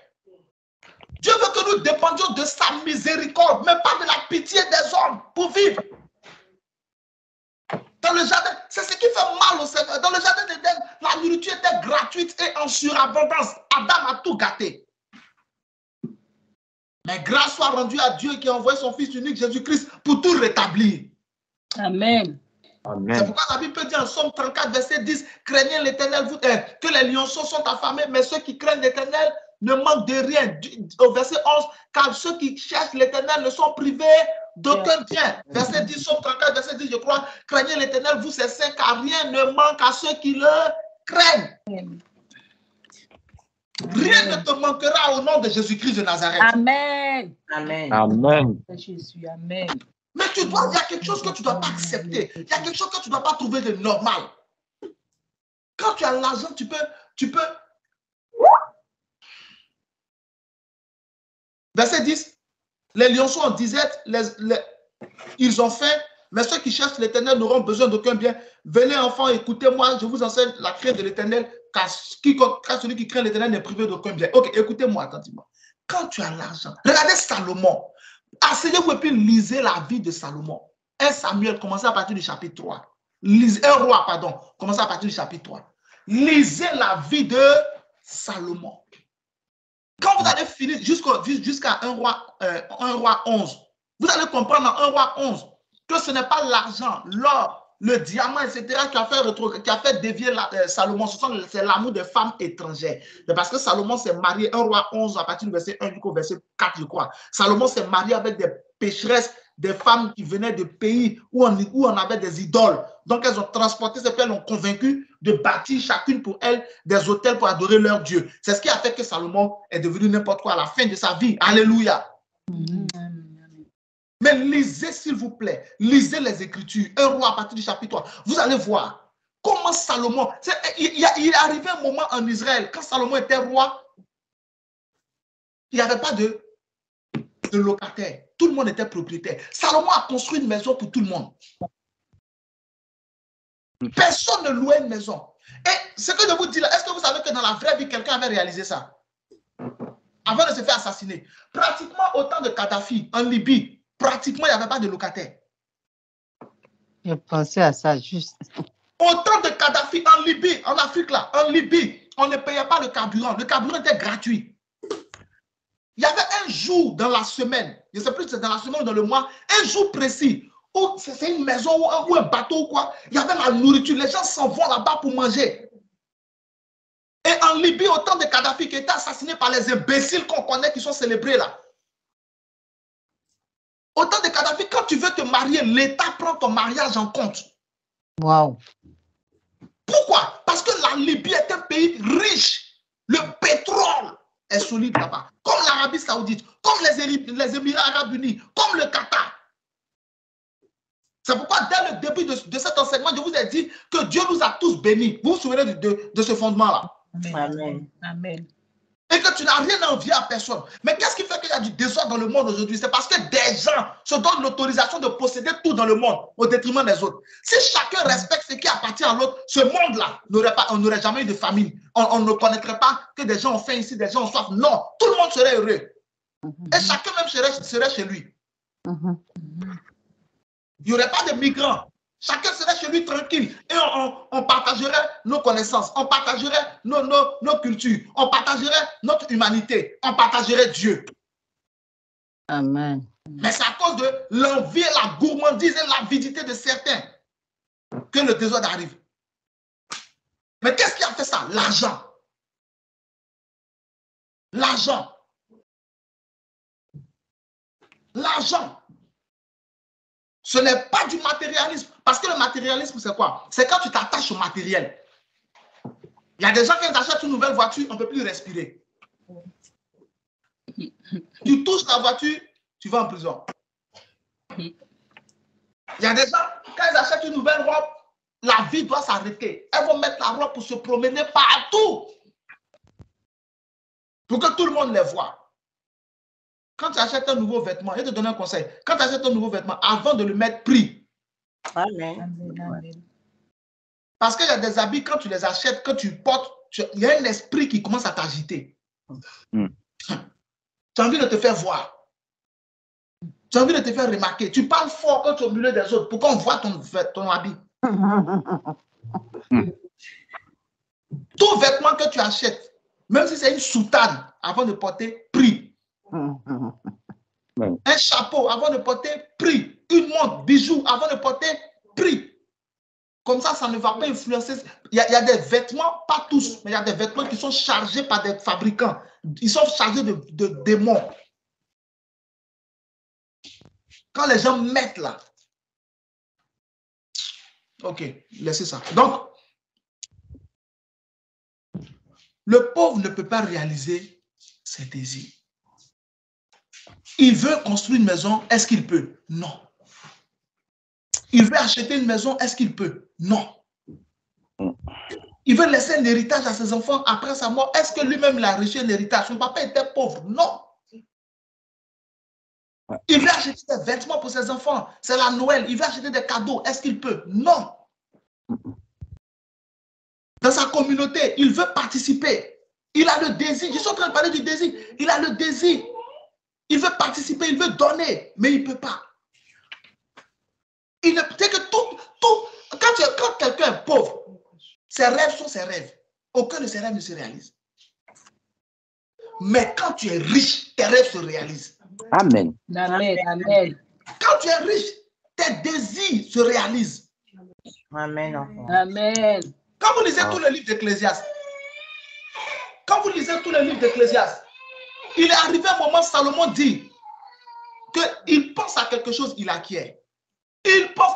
Dieu veut que nous dépendions de sa miséricorde, mais pas de la pitié des hommes pour vivre. Dans le jardin, c'est ce qui fait mal au Seigneur. Dans le jardin d'Éden, la nourriture était gratuite et en surabondance. Adam a tout gâté. Mais grâce soit rendue à Dieu qui a envoyé son Fils unique, Jésus-Christ, pour tout rétablir. Amen. C'est pourquoi la Bible peut dire en Somme 34, verset 10, craignez l'Éternel, que les lionceaux sont affamés, mais ceux qui craignent l'Éternel ne manquent de rien. Au verset 11, car ceux qui cherchent l'Éternel ne sont privés d'aucun bien. Verset 10, Somme 34, verset 10, je crois, craignez l'Éternel, vous c'est saints, car rien ne manque à ceux qui le craignent. Rien ne te manquera au nom de Jésus-Christ de Nazareth. Amen. Amen. Amen. Jésus, amen. Mais il y a quelque chose que tu ne dois pas accepter. Il y a quelque chose que tu ne dois pas trouver de normal. Quand tu as l'argent, tu peux. Verset 10. Les lionceaux en disette, ils ont faim, mais ceux qui cherchent l'Éternel n'auront besoin d'aucun bien. Venez enfants, écoutez-moi, je vous enseigne la crainte de l'Éternel, car celui qui craint l'Éternel n'est privé d'aucun bien. Ok, écoutez-moi attentivement. Quand tu as l'argent, regardez Salomon. Asseyez-vous et puis lisez la vie de Salomon. 1 Samuel, commencez à partir du chapitre 3. lisez, 1 roi, pardon, commencez à partir du chapitre 3. Lisez la vie de Salomon. Quand vous allez finir jusqu'à 1 roi 11, vous allez comprendre dans 1 roi 11 que ce n'est pas l'argent, l'or, le diamant, etc. qui a fait dévier Salomon. C'est l'amour des femmes étrangères. Parce que Salomon s'est marié, 1 roi 11, à partir du verset 1 jusqu'au verset 4, je crois. Salomon s'est marié avec des pécheresses, des femmes qui venaient de pays où on avait des idoles. Donc, elles ont transporté ces femmes, elles ont convaincu de bâtir chacune pour elles des autels pour adorer leur Dieu. C'est ce qui a fait que Salomon est devenu n'importe quoi à la fin de sa vie. Alléluia. Mais lisez, s'il vous plaît, lisez les Écritures. 1 roi à partir du chapitre 3. Vous allez voir comment Salomon... Il est arrivé un moment en Israël, quand Salomon était roi, il n'y avait pas de locataire. Tout le monde était propriétaire. Salomon a construit une maison pour tout le monde. Personne ne louait une maison. Et ce que je vous dis là, est-ce que vous savez que dans la vraie vie, quelqu'un avait réalisé ça? Avant de se faire assassiner. Pratiquement autant de Kadhafi en Libye, pratiquement il n'y avait pas de locataire. Je pensais à ça juste. Autant de Kadhafi en Libye, en Afrique là, en Libye, on ne payait pas le carburant. Le carburant était gratuit. Il y avait un jour dans la semaine, je ne sais plus si c'est dans la semaine ou dans le mois, un jour précis, où c'est une maison ou un bateau ou quoi, il y avait la nourriture, les gens s'en vont là-bas pour manger. Et en Libye, autant de Kadhafi qui étaient assassinés par les imbéciles qu'on connaît qui sont célébrés là. Autant de Kadhafi, quand tu veux te marier, l'État prend ton mariage en compte. Waouh. Pourquoi? Parce que la Libye est un pays riche. Le pétrole est solide là-bas. Comme l'Arabie Saoudite, comme les Émirats Arabes Unis, comme le Qatar. C'est pourquoi dès le début de cet enseignement, je vous ai dit que Dieu nous a tous bénis. Vous vous souvenez de ce fondement-là? Amen. Amen. Et que tu n'as rien à envier à personne. Mais qu'est-ce qui fait qu'il y a du désordre dans le monde aujourd'hui? C'est parce que des gens se donnent l'autorisation de posséder tout dans le monde au détriment des autres. Si chacun respecte ce qui appartient à l'autre, ce monde-là, on n'aurait jamais eu de famine. On ne connaîtrait pas que des gens ont faim ici, des gens ont soif. Non, tout le monde serait heureux. Et chacun même serait chez lui. Il n'y aurait pas de migrants. Chacun serait chez lui tranquille et on partagerait nos connaissances, on partagerait nos cultures, on partagerait notre humanité, on partagerait Dieu. Amen. Mais c'est à cause de l'envie, la gourmandise et l'avidité de certains que le désordre arrive. Mais qu'est-ce qui a fait ça? L'argent. L'argent. L'argent. Ce n'est pas du matérialisme. Parce que le matérialisme, c'est quoi? C'est quand tu t'attaches au matériel. Il y a des gens qui achètent une nouvelle voiture, on ne peut plus respirer. Tu touches la voiture, tu vas en prison. Il y a des gens, quand ils achètent une nouvelle robe, la vie doit s'arrêter. Elles vont mettre la robe pour se promener partout. Pour que tout le monde les voit. Quand tu achètes un nouveau vêtement, je vais te donner un conseil. Quand tu achètes un nouveau vêtement, avant de le mettre, prie. Amen. Parce qu'il y a des habits, quand tu les achètes, quand tu portes, il y a un esprit qui commence à t'agiter. Tu as envie de te faire voir. Tu as envie de te faire remarquer. Tu parles fort quand tu es au milieu des autres pour qu'on voit ton habit. Tout vêtement que tu achètes, même si c'est une soutane, avant de porter, prie. Un chapeau, avant de porter, prie. Une montre, bijoux, avant de porter, prie. Comme ça ne va pas influencer. Il y a des vêtements, pas tous, mais il y a des vêtements qui sont chargés par des fabricants. Ils sont chargés de démons. Quand les gens mettent là. Ok, laissez ça. Donc, le pauvre ne peut pas réaliser ses désirs. Il veut construire une maison, est-ce qu'il peut? Non. Il veut acheter une maison, est-ce qu'il peut? Non. Il veut laisser un héritage à ses enfants après sa mort, est-ce que lui-même l'a reçu un héritage? Son papa était pauvre? Non. Il veut acheter des vêtements pour ses enfants, c'est la Noël, il veut acheter des cadeaux, est-ce qu'il peut? Non. Dans sa communauté, il veut participer. Il a le désir, je suis en train de parler du désir, il a le désir. Il veut participer, il veut donner, mais il ne peut pas. Il ne peut que tout. Quand quelqu'un est pauvre, ses rêves sont ses rêves. Aucun de ses rêves ne se réalise. Mais quand tu es riche, tes rêves se réalisent. Amen. Amen. Amen. Quand tu es riche, tes désirs se réalisent. Amen. Enfant. Amen. Quand vous lisez tous les livres d'Ecclésiaste, il est arrivé un moment, Salomon dit qu'il pense à quelque chose, il acquiert. Il pense,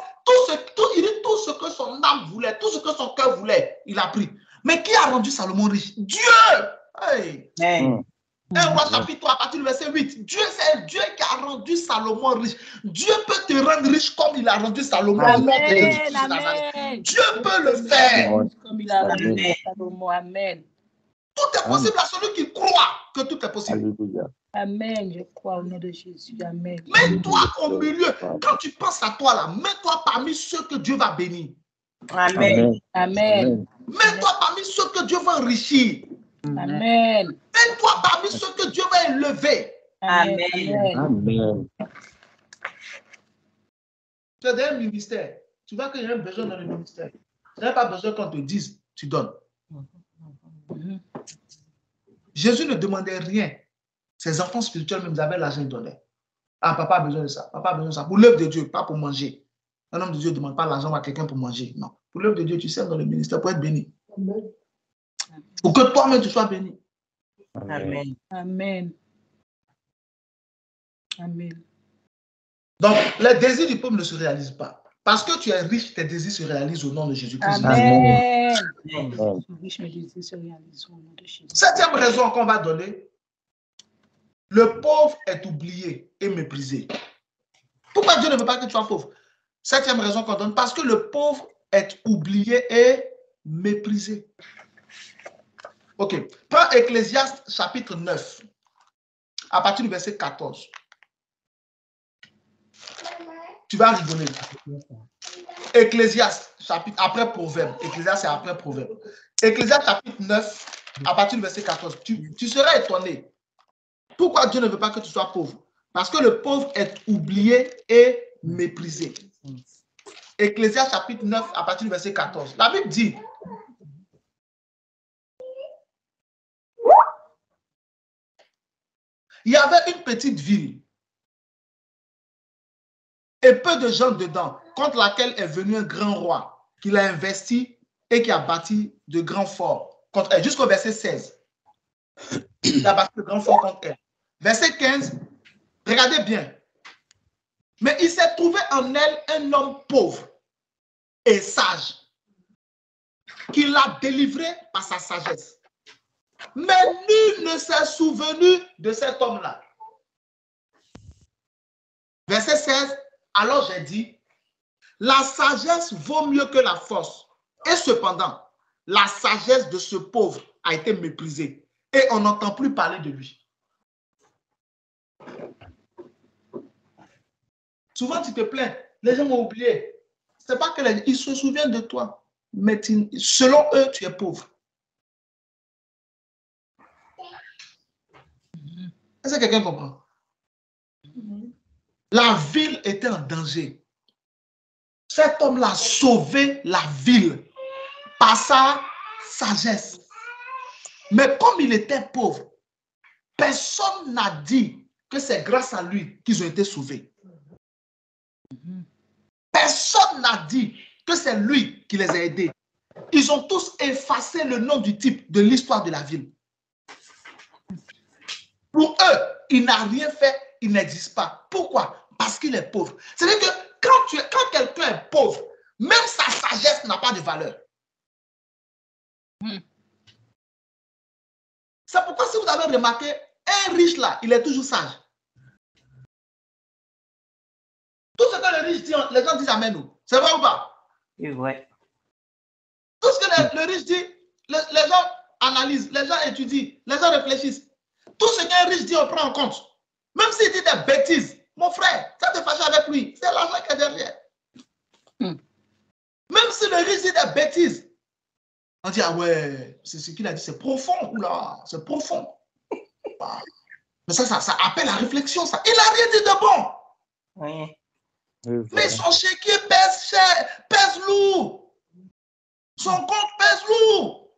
il dit tout ce que son âme voulait, tout ce que son cœur voulait, il a pris. Mais qui a rendu Salomon riche? Dieu! Hey. Amen. 1 Roi chapitre 3, à partir du verset 8. Dieu, c'est Dieu qui a rendu Salomon riche. Dieu peut te rendre riche comme il a rendu Salomon. Amen. Amen. Dieu peut le faire. Comme il a rendu Salomon. Amen. Tout est possible à celui qui croit que tout est possible. Alléluia. Amen. Je crois au nom de Jésus. Amen. Mets-toi au milieu. Quand tu penses à toi là, mets-toi parmi ceux que Dieu va bénir. Amen. Amen. Mets-toi parmi ceux que Dieu va enrichir. Amen. Mets-toi parmi ceux que Dieu va élever. Amen. Amen. Tu as un ministère. Tu vois qu'il y a un besoin dans le ministère. Tu n'as pas besoin qu'on te dise, tu donnes. Jésus ne demandait rien. Ses enfants spirituels, même, ils avaient l'argent, ils donnaient. Ah, papa a besoin de ça. Papa a besoin de ça. Pour l'œuvre de Dieu, pas pour manger. Un homme de Dieu ne demande pas l'argent à quelqu'un pour manger. Non. Pour l'œuvre de Dieu, tu sers dans le ministère pour être béni. Pour que toi-même, tu sois béni. Amen. Amen. Amen. Donc, les désirs du peuple ne se réalisent pas. Parce que tu es riche, tes désirs se réalisent au nom de Jésus-Christ. Amen. Amen. Riche, mes désirs se réalisent au nom de Jésus. Septième raison qu'on va donner, le pauvre est oublié et méprisé. Pourquoi Dieu ne veut pas que tu sois pauvre? Septième raison qu'on donne, parce que le pauvre est oublié et méprisé. Ok. Prends Ecclésiaste chapitre 9, à partir du verset 14. Tu vas rigoler. Ecclésiaste chapitre, après Proverbe. Ecclésiaste, c'est après Proverbe. Ecclésiaste chapitre 9, à partir du verset 14. Tu seras étonné. Pourquoi Dieu ne veut pas que tu sois pauvre? Parce que le pauvre est oublié et méprisé. Ecclésiaste chapitre 9, à partir du verset 14. La Bible dit, il y avait une petite ville et peu de gens dedans, contre laquelle est venu un grand roi, qui l'a investi et qui a bâti de grands forts contre elle. Jusqu'au verset 16. Il a bâti de grands forts contre elle. Verset 15, regardez bien. Mais il s'est trouvé en elle un homme pauvre et sage, qui l'a délivré par sa sagesse. Mais nul ne s'est souvenu de cet homme-là. Verset 16, alors j'ai dit, la sagesse vaut mieux que la force. Et cependant, la sagesse de ce pauvre a été méprisée et on n'entend plus parler de lui. Souvent, tu te plains, les gens m'ont oublié. Ce n'est pas que ils se souviennent de toi, mais selon eux, tu es pauvre. Est-ce que quelqu'un comprend? La ville était en danger. Cet homme-là a sauvé la ville par sa sagesse. Mais comme il était pauvre, personne n'a dit que c'est grâce à lui qu'ils ont été sauvés. Personne n'a dit que c'est lui qui les a aidés. Ils ont tous effacé le nom du type de l'histoire de la ville. Pour eux, il n'a rien fait, il n'existe pas. Pourquoi? Parce qu'il est pauvre. C'est-à-dire que quand quelqu'un est pauvre, même sa sagesse n'a pas de valeur. C'est pourquoi si vous avez remarqué, un riche là, il est toujours sage. Tout ce que le riche dit, les gens disent amen. C'est vrai ou pas? C'est vrai. Tout ce que le riche dit, les gens analysent, les gens étudient, les gens réfléchissent. Tout ce qu'un riche dit, on prend en compte. Même s'il dit des bêtises, mon frère, ça te fâche avec lui. C'est l'argent qui est derrière. Même si le riche dit des bêtises, on dit, ah ouais, c'est ce qu'il a dit, c'est profond. Oula, c'est profond. Mais ça appelle la réflexion. Ça. Il n'a rien dit de bon. Oui. Mais son chéquier pèse cher, pèse lourd. Son compte pèse lourd.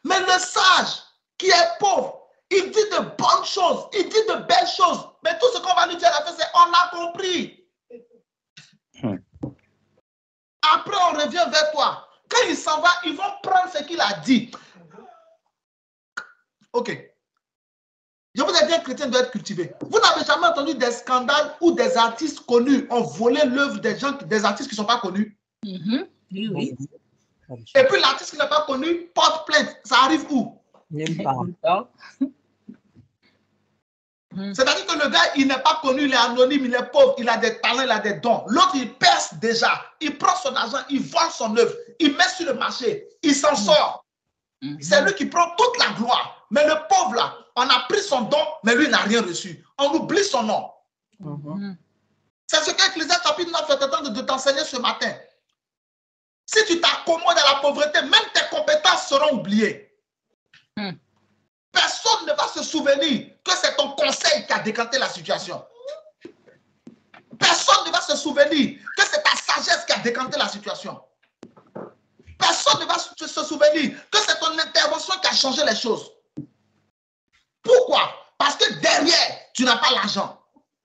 Mais le sage qui est pauvre, il dit de bonnes choses, il dit de belles choses. Mais tout ce qu'on va lui dire à la fin, c'est on a compris. Après, on revient vers toi. Quand il s'en va, ils vont prendre ce qu'il a dit. Ok. Je vous ai dit, un chrétien doit être cultivé. Vous n'avez jamais entendu des scandales où des artistes connus ont volé l'œuvre des artistes qui ne sont pas connus? Oui, oui. Et puis l'artiste qui n'est pas connu porte plainte. Ça arrive où? C'est-à-dire que le gars, il n'est pas connu, il est anonyme, il est pauvre, il a des talents, il a des dons. L'autre, il perce déjà. Il prend son argent, il vend son œuvre, il met sur le marché, il s'en sort. C'est lui qui prend toute la gloire. Mais le pauvre là, on a pris son don, mais lui n'a rien reçu. On oublie son nom. C'est ce qu'Ecclésiaste chapitre 9 est en train de t'enseigner ce matin. Si tu t'accommodes à la pauvreté, même tes compétences seront oubliées. Personne ne va se souvenir que c'est ton conseil qui a décanté la situation. Personne ne va se souvenir que c'est ta sagesse qui a décanté la situation. Personne ne va se souvenir que c'est ton intervention qui a changé les choses. Pourquoi? Parce que derrière, tu n'as pas l'argent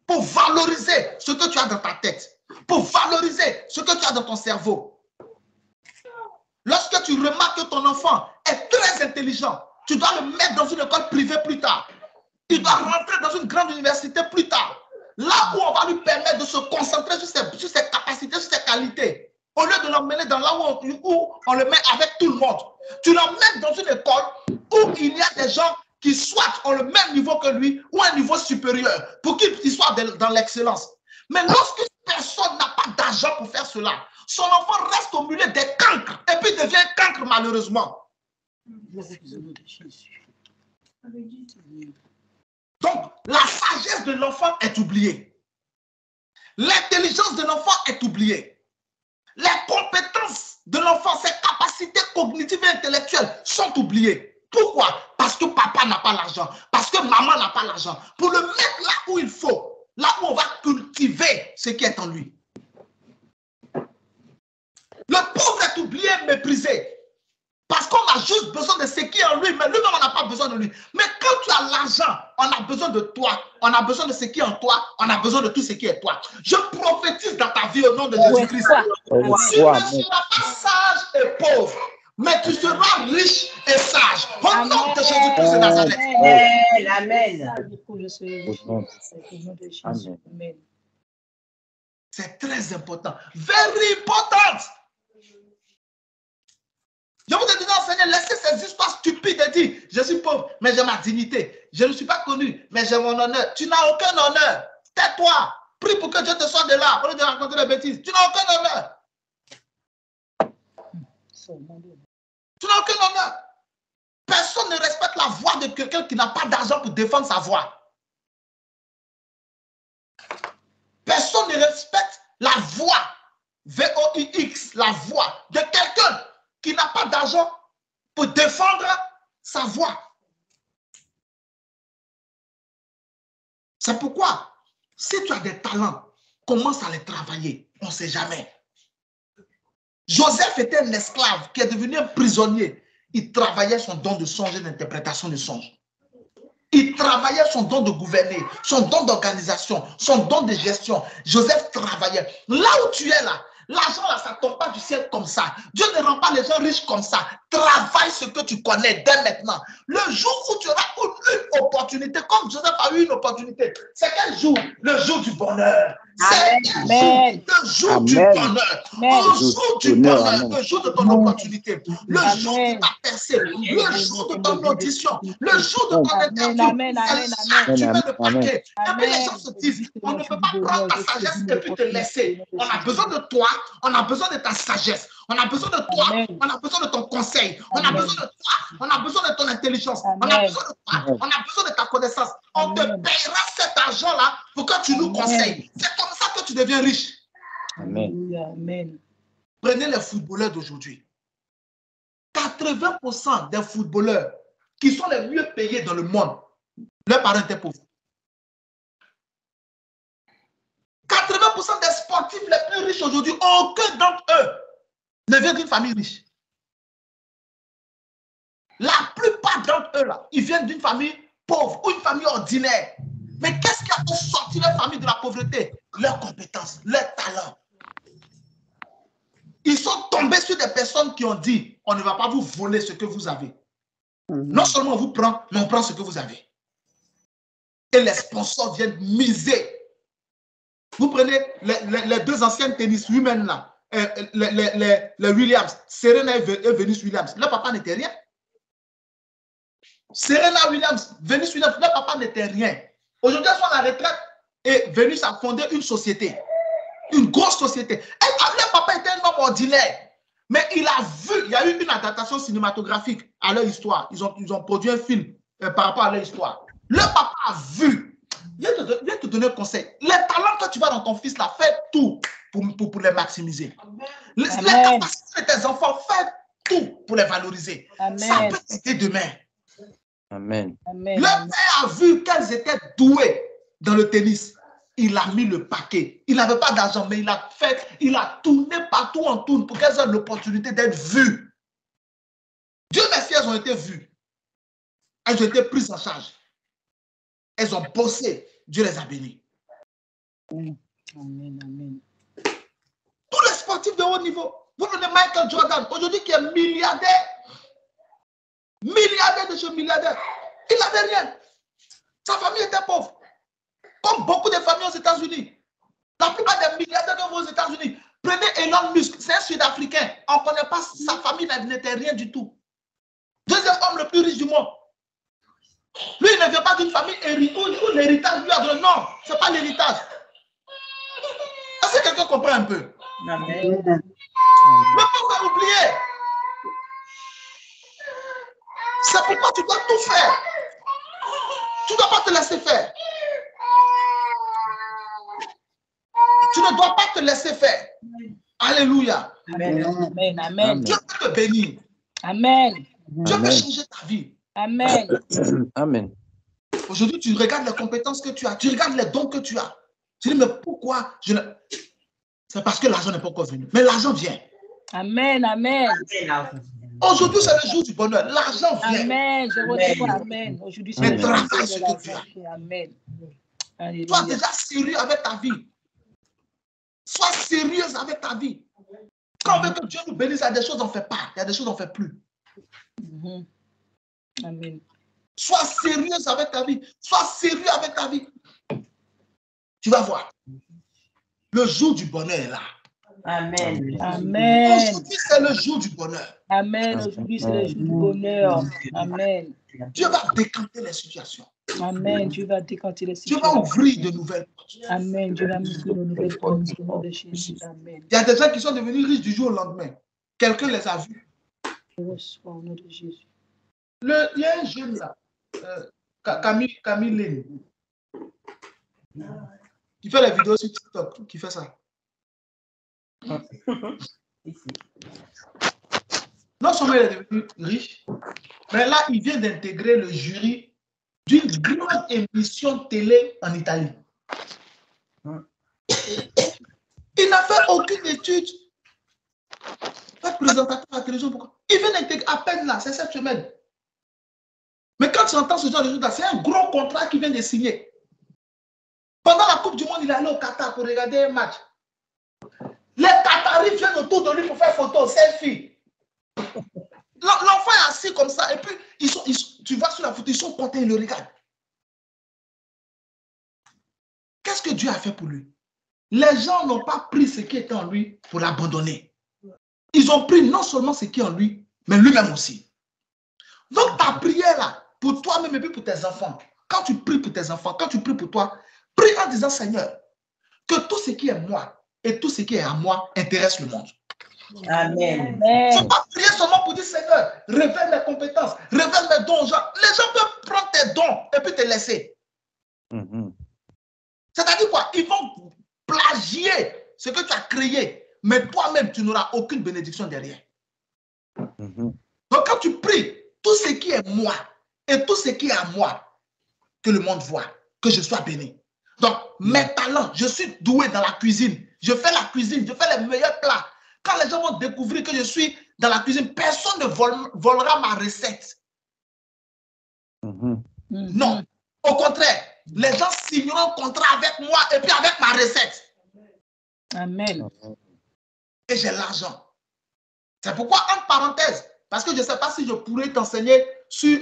pour valoriser ce que tu as dans ta tête, pour valoriser ce que tu as dans ton cerveau. Lorsque tu remarques que ton enfant est très intelligent, tu dois le mettre dans une école privée plus tard. Il doit rentrer dans une grande université plus tard. Là où on va lui permettre de se concentrer sur ses capacités, sur ses qualités. Au lieu de l'emmener dans là où on le met avec tout le monde. Tu l'emmènes dans une école où il y a des gens qui soit ont le même niveau que lui ou un niveau supérieur pour qu'il soit dans l'excellence. Mais lorsque personne n'a pas d'argent pour faire cela, son enfant reste au milieu des cancres et puis devient cancre malheureusement. Donc, la sagesse de l'enfant est oubliée. L'intelligence de l'enfant est oubliée. Les compétences de l'enfant, ses capacités cognitives et intellectuelles sont oubliées. Pourquoi? Parce que papa n'a pas l'argent, parce que maman n'a pas l'argent. Pour le mettre là où il faut, là où on va cultiver ce qui est en lui. Le pauvre est oublié, méprisé. Parce qu'on a juste besoin de ce qui est en lui, mais lui-même, on n'a pas besoin de lui. Mais quand tu as l'argent, on a besoin de toi. On a besoin de ce qui est en toi. On a besoin de tout ce qui est toi. Je prophétise dans ta vie au nom de Jésus-Christ. Tu ne seras pas sage et pauvre, mais tu seras riche et sage. Au nom de Jésus-Christ de Nazareth. Amen. Amen. C'est très important. Very important. Je vous ai déjà enseigné, laissez ces histoires stupides et dire, je suis pauvre, mais j'ai ma dignité. Je ne suis pas connu, mais j'ai mon honneur. Tu n'as aucun honneur. Tais-toi. Prie pour que Dieu te sorte de là, au lieu de raconter des bêtises. Tu n'as aucun honneur. Tu n'as aucun honneur. Personne ne respecte la voix de quelqu'un qui n'a pas d'argent pour défendre sa voix. Personne ne respecte la voix, V-O-I-X, la voix de quelqu'un qui n'a pas d'argent pour défendre sa voix. C'est pourquoi, si tu as des talents, commence à les travailler. On ne sait jamais. Joseph était un esclave qui est devenu un prisonnier. Il travaillait son don de songe et d'interprétation de songe. Il travaillait son don de gouverner, son don d'organisation, son don de gestion. Joseph travaillait. Là où tu es là, l'argent là, ça ne tombe pas du ciel comme ça. Dieu ne rend pas les gens riches comme ça. Travaille ce que tu connais dès maintenant. Le jour où tu auras une opportunité, comme Joseph a eu une opportunité, c'est quel jour? Le jour du bonheur. C'est le jour du bonheur. Le jour du bonheur, le jour de ton opportunité, le jour de ta percée, le jour de ton audition, le jour de ton interview. C'est là que tu mets le paquet. Et puis les gens se disent, on ne peut pas prendre ta sagesse et puis te laisser. On a besoin de toi, on a besoin de ta sagesse, on a besoin de toi, on a besoin de ton conseil, on a besoin de toi, on a besoin de ton intelligence, on a besoin de toi, on a besoin de ta connaissance. On te paiera cet argent-là pour que tu nous conseilles. C'est comme ça que tu deviens riche. Amen. Prenez les footballeurs d'aujourd'hui. 80% des footballeurs qui sont les mieux payés dans le monde, leurs parents étaient pauvres. 80% des sportifs les plus riches aujourd'hui, aucun d'entre eux ne viennent d'une famille riche. La plupart d'entre eux, là, ils viennent d'une famille pauvre ou une famille ordinaire. Mais qu'est-ce qui a fait sortir leur famille de la pauvreté? Leurs compétences, leurs talents. Ils sont tombés sur des personnes qui ont dit, on ne va pas vous voler ce que vous avez. Non seulement on vous prend, mais on prend ce que vous avez. Et les sponsors viennent miser. Vous prenez les deux anciennes tennis women là, les Williams, Serena et Venus Williams. Leur papa n'était rien. Serena Williams, Venus Williams, leur papa n'était rien. Aujourd'hui, elles sont à la retraite et Venus a fondé une société. Une grosse société. Leur papa était un homme ordinaire. Mais il a vu, il y a eu une adaptation cinématographique à leur histoire. Ils ont produit un film par rapport à leur histoire. Leur papa a vu. Viens te donner un conseil. Les talents que tu vas dans ton fils, là, fais tout pour les maximiser. Les capacités de tes enfants, fais tout pour les valoriser. Amen. Ça peut t'aider demain. Amen. Leur père a vu qu'elles étaient douées dans le tennis. Il a mis le paquet. Il n'avait pas d'argent, mais il a tourné partout en tourne pour qu'elles aient l'opportunité d'être vues. Dieu merci, elles ont été vues. Elles ont été prises en charge. Elles ont bossé. Dieu les a bénies. Amen, amen. Tous les sportifs de haut niveau. Vous prenez Michael Jordan, aujourd'hui qui est milliardaire. Milliardaire de chez milliardaire. Il n'avait rien. Sa famille était pauvre. Comme beaucoup de familles aux États-Unis. La plupart des milliardaires que vous aux États-Unis. Prenez Elon Musk, c'est un Sud-Africain. On ne connaît pas, sa famille n'était rien du tout. Deuxième homme le plus riche du monde. Lui, il ne vient pas d'une famille où l'héritage lui a donné. Non, ce n'est pas l'héritage. Est-ce que quelqu'un comprend un peu? Amen. Mais pourquoi oublier? C'est pourquoi tu dois tout faire. Tu ne dois pas te laisser faire. Tu ne dois pas te laisser faire. Alléluia. Amen. Amen. Amen. Dieu peut te bénir. Amen. Dieu peut changer ta vie. Amen. Amen. Aujourd'hui, tu regardes les compétences que tu as. Tu regardes les dons que tu as. Tu dis, mais pourquoi je ne... C'est parce que l'argent n'est pas encore venu. Mais l'argent vient. Amen. Amen. Aujourd'hui, c'est le jour du bonheur. L'argent vient. Amen. Je reçois. Amen. Aujourd'hui, c'est le jour de l'argent. Amen. Sois déjà sérieux avec ta vie. Sois sérieuse avec ta vie. Quand on veut que Dieu nous bénisse, il y a des choses on ne fait pas. Il y a des choses on ne fait plus. Amen. Sois sérieuse avec ta vie. Sois sérieux avec ta vie. Tu vas voir. Le jour du bonheur est là. Amen. Amen. Aujourd'hui, c'est le jour du bonheur. Amen. Aujourd'hui, c'est le jour du bonheur. Amen. Dieu va décanter les situations. Amen. Dieu va décanter les Dieu situations. va ouvrir de nouvelles portes. Amen. Dieu va ouvrir de nouvelles portes au nom de Jésus. Amen. Il y a des gens qui sont devenus riches du jour au lendemain. Quelqu'un les a vus. Je reçois au nom de Jésus. Il y a un jeune là, Camille Lane, qui fait les vidéos sur TikTok, qui fait ça. Non seulement il est devenu riche, mais là, il vient d'intégrer le jury d'une grande émission télé en Italie. Il n'a fait aucune étude. Pas présentateur à la télévision. Pourquoi? Il vient d'intégrer à peine là, c'est cette semaine. Mais quand tu entends ce genre de choses là, c'est un gros contrat qu'il vient de signer. Pendant la Coupe du Monde, il est allé au Qatar pour regarder un match. Les Qataris viennent autour de lui pour faire photo, selfie. L'enfant est assis comme ça, et puis tu vois sur la photo, ils sont contents, ils le regardent. Qu'est-ce que Dieu a fait pour lui? Les gens n'ont pas pris ce qui était en lui pour l'abandonner. Ils ont pris non seulement ce qui est en lui, mais lui-même aussi. Donc ta prière là, pour toi-même et puis pour tes enfants, quand tu pries pour tes enfants, quand tu pries pour toi, prie en disant Seigneur, que tout ce qui est moi et tout ce qui est à moi intéresse le monde. Amen. Il ne faut pas prier seulement pour dire Seigneur, révèle mes compétences, révèle mes dons aux gens. Les gens peuvent prendre tes dons et puis te laisser. C'est-à-dire quoi? Ils vont plagier ce que tu as créé, mais toi-même, tu n'auras aucune bénédiction derrière. Donc quand tu pries, tout ce qui est moi et tout ce qui est à moi, que le monde voit, que je sois béni. Donc mes talents, je suis doué dans la cuisine. Je fais la cuisine, je fais les meilleurs plats. Quand les gens vont découvrir que je suis dans la cuisine, personne ne volera ma recette. Non. Au contraire, les gens signeront un contrat avec moi et puis avec ma recette. Amen. Et j'ai l'argent. C'est pourquoi, entre parenthèses, parce que je ne sais pas si je pourrais t'enseigner sur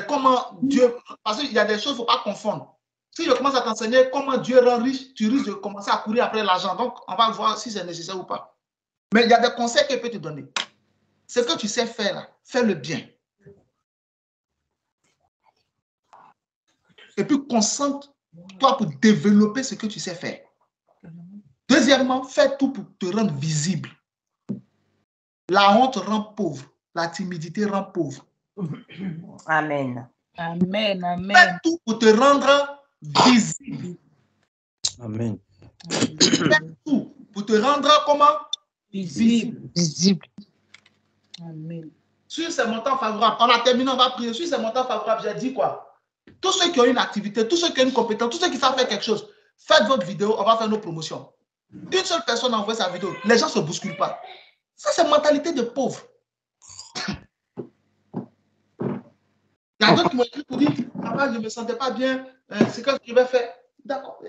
comment Dieu... Parce qu'il y a des choses qu'il ne faut pas confondre. Si je commence à t'enseigner comment Dieu rend riche, tu risques de commencer à courir après l'argent. Donc, on va voir si c'est nécessaire ou pas. Mais il y a des conseils qu'il peut te donner. Ce que tu sais faire là, fais-le bien. Et puis, concentre-toi pour développer ce que tu sais faire. Deuxièmement, fais tout pour te rendre visible. La honte rend pauvre. La timidité rend pauvre. Amen. Amen. Amen. Fais tout pour te rendre visible. Amen. Fais tout pour te rendre comment? Visible. Visible. Amen. Sur ces montants favorables, on a terminé, on va prier. Sur ces montants favorables, j'ai dit quoi? Tous ceux qui ont une activité, tous ceux qui ont une compétence, tous ceux qui savent faire quelque chose, faites votre vidéo, on va faire nos promotions. Une seule personne a envoyé sa vidéo, les gens ne se bousculent pas. Ça, c'est une mentalité de pauvre. Il y a d'autres qui m'ont écrit pour dire, papa, je ne me sentais pas bien, c'est ce que je vais faire. D'accord.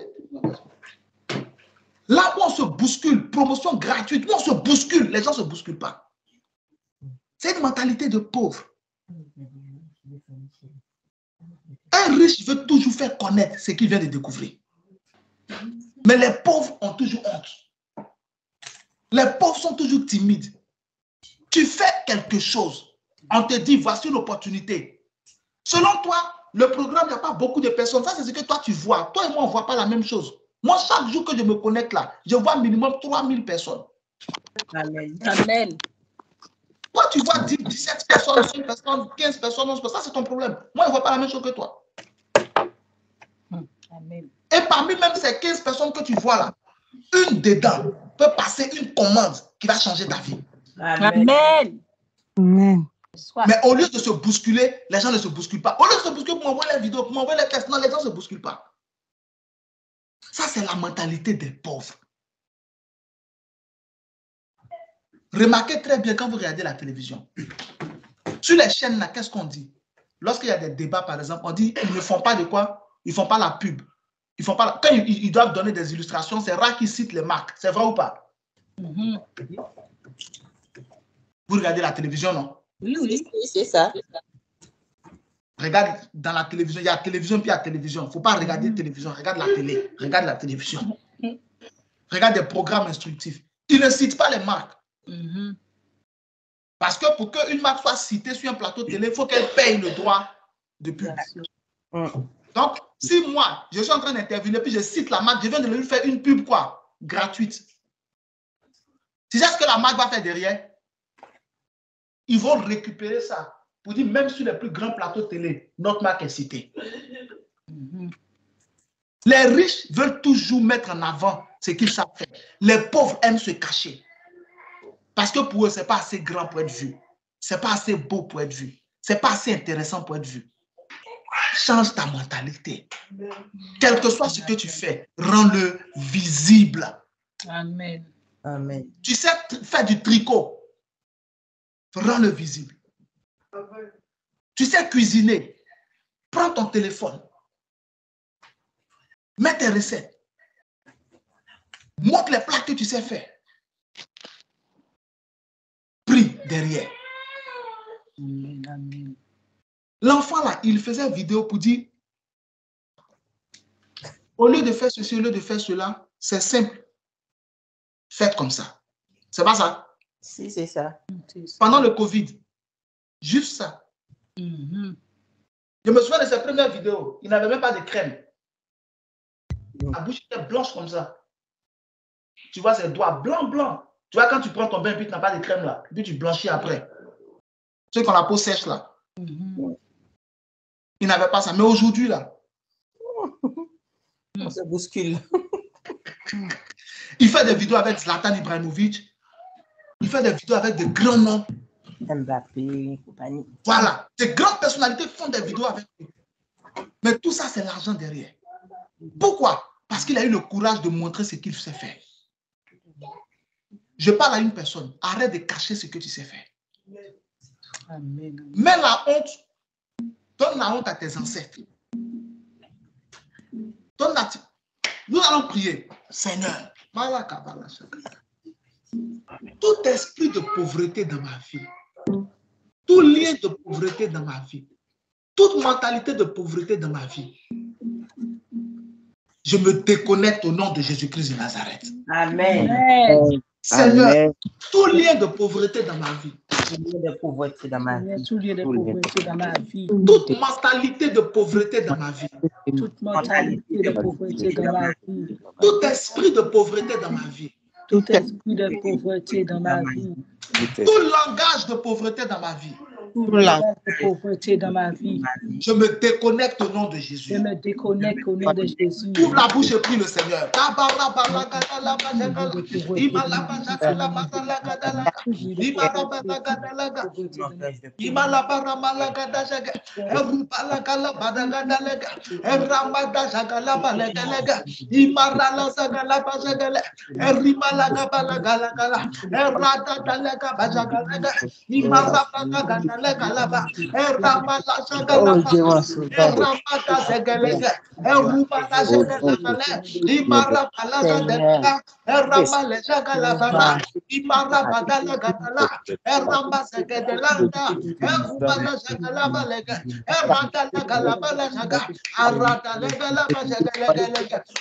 Là où on se bouscule, promotion gratuite, où on se bouscule, les gens ne se bousculent pas. C'est une mentalité de pauvre. Un riche veut toujours faire connaître ce qu'il vient de découvrir. Mais les pauvres ont toujours honte. Les pauvres sont toujours timides. Tu fais quelque chose, on te dit, voici une opportunité. Selon toi, le programme, il n'y a pas beaucoup de personnes. Ça, c'est ce que toi, tu vois. Toi et moi, on ne voit pas la même chose. Moi, chaque jour que je me connecte là, je vois minimum 3000 personnes. Amen. Amen. Toi, tu vois 17 personnes, 5 personnes, 15 personnes, 11 personnes. Ça, c'est ton problème. Moi, je ne vois pas la même chose que toi. Amen. Et parmi même ces 15 personnes que tu vois là, une dedans peut passer une commande qui va changer ta vie. Amen. Amen. Amen. Mais au lieu de se bousculer, les gens ne se bousculent pas. Au lieu de se bousculer pour m'envoyer les vidéos, pour m'envoyer les tests, non, les gens ne se bousculent pas. Ça, c'est la mentalité des pauvres. Remarquez très bien quand vous regardez la télévision. Sur les chaînes là, qu'est-ce qu'on dit? Lorsqu'il y a des débats, par exemple, on dit ils ne font pas de quoi? Ils ne font pas la pub. Ils font pas la... Quand ils doivent donner des illustrations, c'est rare qu'ils citent les marques. C'est vrai ou pas? Vous regardez la télévision, non? Oui, oui. Oui, c'est ça. Regarde dans la télévision, il y a télévision puis il y a télévision. Il ne faut pas regarder télévision, regarde la télé, regarde la télévision. Regarde des programmes instructifs. Ils ne citent pas les marques. Parce que pour qu'une marque soit citée sur un plateau télé, il faut qu'elle paye le droit de pub. Donc, si moi, je suis en train d'intervenir, puis je cite la marque, je viens de lui faire une pub, quoi, gratuite. Tu sais ce que la marque va faire derrière? Ils vont récupérer ça pour dire, même sur les plus grands plateaux télé, notre marque est citée. Les riches veulent toujours mettre en avant ce qu'ils savent faire. Les pauvres aiment se cacher. Parce que pour eux, ce n'est pas assez grand pour être vu. Ce n'est pas assez beau pour être vu. Ce n'est pas assez intéressant pour être vu. Change ta mentalité. Quel que soit ce que tu fais, rends-le visible. Amen. Amen. Tu sais faire du tricot, rends-le visible. Tu sais cuisiner, prends ton téléphone, mets tes recettes, montre les plats que tu sais faire. Prie derrière. Amen. Amen. L'enfant là, il faisait vidéo pour dire, au lieu de faire ceci, au lieu de faire cela, c'est simple. Faites comme ça. C'est pas ça? Si, c'est ça. Pendant le Covid, juste ça. Je me souviens de ses premières vidéos. Il n'avait même pas de crème. La bouche était blanche comme ça. Tu vois ses doigts blancs. Tu vois quand tu prends ton bain et puis tu n'as pas de crème là. Puis tu blanchis après. Ceux qui ont la peau sèche là. Il n'avait pas ça. Mais aujourd'hui là. On se bouscule. Il fait des vidéos avec Zlatan Ibrahimovic. Il fait des vidéos avec de grands noms. Mbappé, compagnie. Voilà. Des grandes personnalités font des vidéos avec lui. Mais tout ça, c'est l'argent derrière. Pourquoi? Parce qu'il a eu le courage de montrer ce qu'il sait faire. Je parle à une personne. Arrête de cacher ce que tu sais faire. Amen. Mets la honte. Donne la honte à tes ancêtres. Nous allons prier. Seigneur, tout esprit de pauvreté dans ma vie, tout lien de pauvreté dans ma vie, toute mentalité de pauvreté dans ma vie, je me déconnecte au nom de Jésus-Christ de Nazareth. Amen. Amen. Seigneur, Amen. tout lien de pauvreté dans ma vie, Tout lien de pauvreté dans ma vie. Tout lieu de pauvreté dans ma vie. toute mentalité de pauvreté dans ma vie, Toute mentalité de pauvreté dans ma vie. tout esprit de pauvreté dans ma vie, Tout esprit de pauvreté dans ma vie. tout langage de pauvreté dans ma vie, Tout langage de pauvreté dans ma vie. je me déconnecte au nom de Jésus. Je me déconnecte au nom de Jésus. Ouvre la bouche et prie le Seigneur.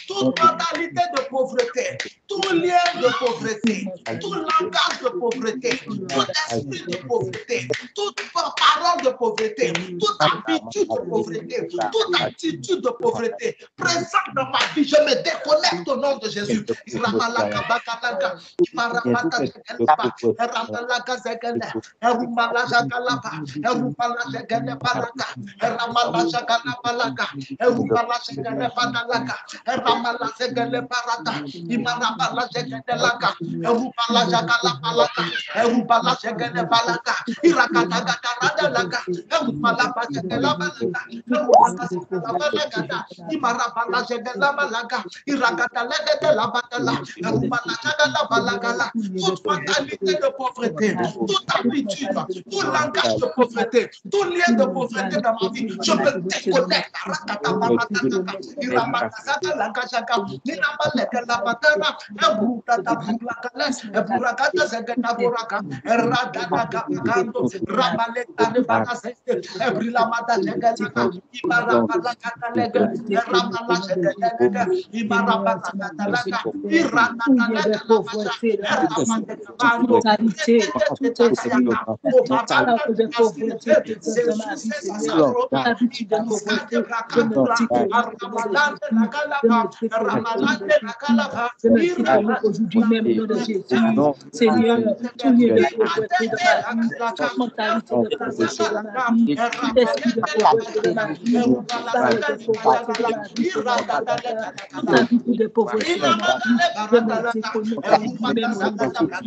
Toute modalité de pauvreté, tout lien de pauvreté, tout langage de pauvreté, tout esprit de pauvreté, toute parole de pauvreté, toute habitude de pauvreté, toute attitude de pauvreté présente dans ma vie, je me déconnecte au nom de Jésus. Toute mentalité de pauvreté, toute habitude, tout langage de pauvreté, tout lien de pauvreté dans ma vie, je me déconnecte. Aujourd'hui même au nom de Jésus, Seigneur, tout lieu de pauvreté dans ma vie, toute mentalité de pauvreté dans ma vie, tout esprit de pauvreté dans ma vie, toute parole de pauvreté dans ma vie, toute habitude de pauvreté dans ma vie, je me déconnecte aujourd'hui même au nom de Jésus,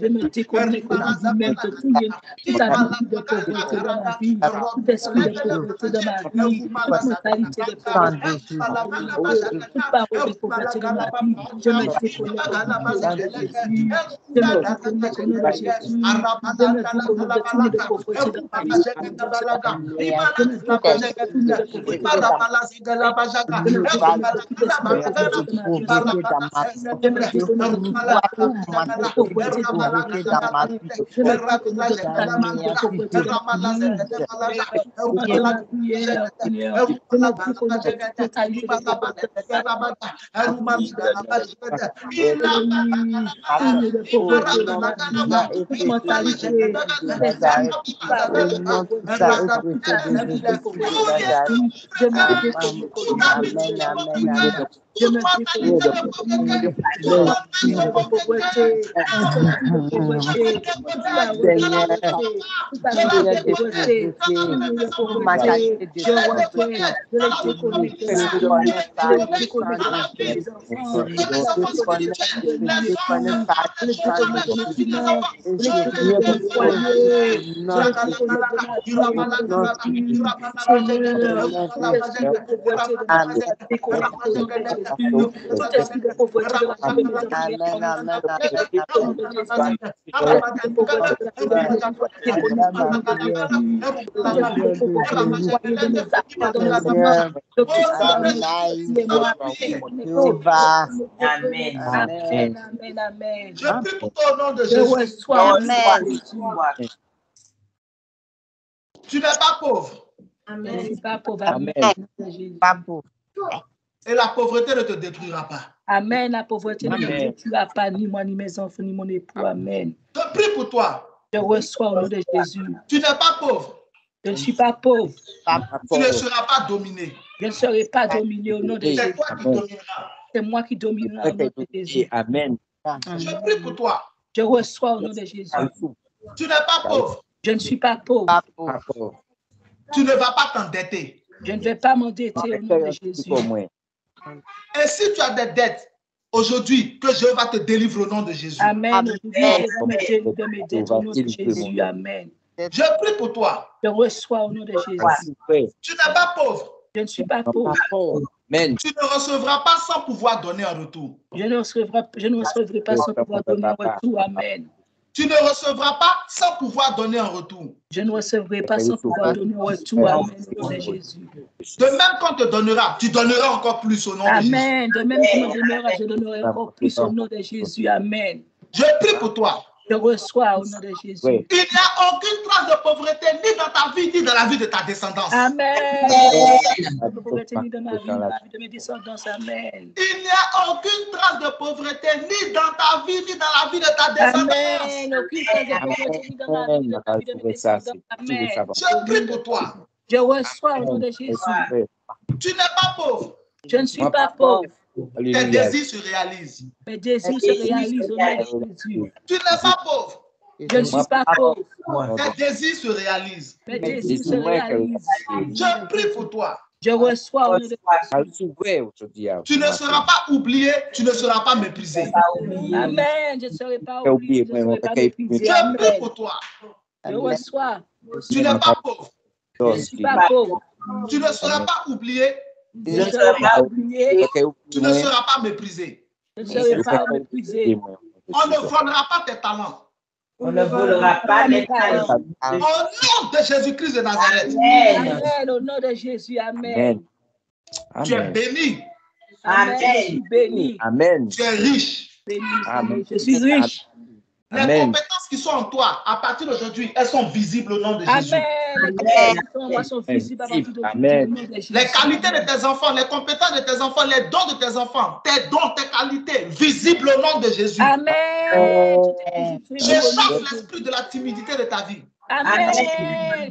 je me déconnecte aujourd'hui même de tout lieu, toute habitude de pauvreté dans ma vie, tout esprit de pauvreté dans ma vie, toute mentalité de pauvreté, toute parole de pauvreté dans ma vie, je me déconnecte au nom de Jésus, je me déconnecte au nom de Jésus, je me déconnecte de tout lieu de pauvreté dans ma vie, je me déconnecte de tout lieu de pauvreté dans je me déconnecte de pauvreté, tout esprit de pauvreté de la vie de mes enfants, Je prie pour toi au nom de Jésus. Tu n'es pas pauvre. Et la pauvreté ne te détruira pas. Amen. La pauvreté ne me détruira pas, ni moi, ni mes enfants, ni mon époux. Amen. Je prie pour toi. Je reçois au nom de Jésus. Tu n'es pas pauvre. Je ne suis pas pauvre. Tu ne seras pas dominé. Je ne serai pas dominé au nom de Jésus. C'est toi qui domineras. C'est moi qui dominerai au nom de Jésus. Amen. Je prie pour toi. Je reçois au nom de Jésus. Tu n'es pas pauvre. Je ne suis pas pauvre. Tu ne vas pas t'endetter. Je ne vais pas m'endetter au nom de Jésus. Et si tu as des dettes, aujourd'hui, que Dieu va te délivrer au nom de Jésus. Amen. Aujourd'hui, je vais me délivrer de mes dettes au nom de Jésus. Amen. Je prie pour toi. Je reçois au nom de Jésus. Tu n'es pas pauvre. Je ne suis pas pauvre. Amen. Tu ne recevras pas sans pouvoir donner en retour. Je ne recevrai pas sans pouvoir donner en retour. Amen. Tu ne recevras pas sans pouvoir donner en retour. Je ne recevrai pas sans pouvoir donner en retour. Amen. Au nom de Jésus. De même qu'on te donnera, tu donneras encore plus au nom de Jésus. Amen. De même qu'on me donnera, je donnerai encore plus au nom de Jésus. Amen. Je prie pour toi. Je reçois au nom de Jésus. Il n'y a aucune trace de pauvreté ni dans ta vie, ni dans la vie de ta descendance. Amen. De pauvreté ni dans ma vie, ni dans la vie de mes descendants. Amen. Il n'y a aucune trace de pauvreté ni dans ta vie, ni dans la vie de ta descendance. Amen. Aucune trace de pauvreté ni dans ma vie, ni dans la vie de mes descendants. Amen. Je prie pour toi. Je reçois au nom de Jésus. Tu n'es pas pauvre. Je ne suis pas pauvre. Tes désirs se réalisent. Mes désirs se réalisent au nom de Jésus. Tu n'es pas pauvre. Je ne suis pas pauvre. Tes désirs se réalisent. Mes désirs se réalisent. Je prie pour toi. Je reçois au nom de Jésus. Tu ne seras pas oublié, tu ne seras pas méprisé. Amen. Je ne serai pas oublié, je ne serai pas méprisé. Je prie pour toi. Je reçois. Tu n'es pas pauvre. Je ne suis pas pauvre. Tu ne seras pas oublié. Je ne serai pas oublié. Tu ne seras pas méprisé. Je ne serai pas méprisé. On ne volera pas tes talents. On ne volera pas mes talents. Au nom de Jésus-Christ de Nazareth. Amen. Au nom de Jésus. Amen. Tu es béni. Amen. Je suis béni. Amen. Tu es riche. Béni. Je suis riche. Les compétences qui sont en toi, à partir d'aujourd'hui, elles sont visibles au nom de Jésus. Amen. Les compétences sont visibles à partir d'aujourd'hui. Les qualités de tes enfants, les compétences de tes enfants, les dons de tes enfants, tes dons, tes qualités, visibles au nom de Jésus. Amen. Je chasse l'esprit de la timidité de ta vie. Amen.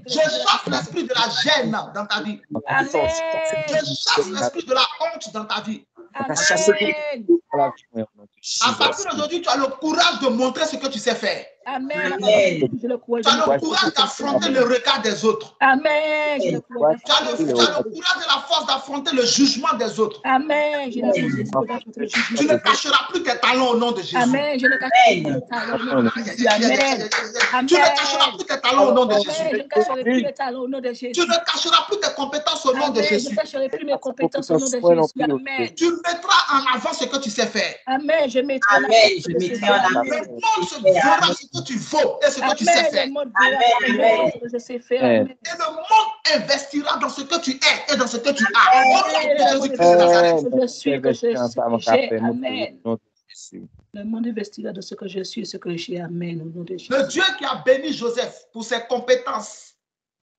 Je chasse l'esprit de la gêne dans ta vie. Amen. Je chasse l'esprit de la honte dans ta vie. Amen. À partir d'aujourd'hui, tu as le courage de montrer ce que tu sais faire. Amen. Tu as le courage d'affronter le regard des autres. Amen. Tu as le courage et la force d'affronter le jugement des autres. Amen. Tu ne cacheras plus tes talents au nom de Jésus. Amen. Je ne cacherai plus tes talents au nom de Jésus. Amen. Tu ne cacheras plus tes talents au nom de Jésus. Je ne cacherai plus mes talents au nom de Jésus. Tu ne cacheras plus tes compétences au nom de Jésus. Je ne cacherai plus mes compétences au nom de Jésus. Amen. Tu mettras en avant ce que tu sais faire. Amen. Je mettrai en avant ce que je sais faire. Le monde se verra ce que tu vaux et ce que tu sais faire. Le monde verra ce que je sais faire. Amen. Et le monde investira dans ce que tu es et dans ce que tu as. Au nom de Jésus-Christ de Nazareth. Je suis que j'ai. Amen. Le monde investira dans ce que je suis et ce que j'ai. Amen. Au nom de Jésus. Le Dieu qui a béni Joseph pour ses compétences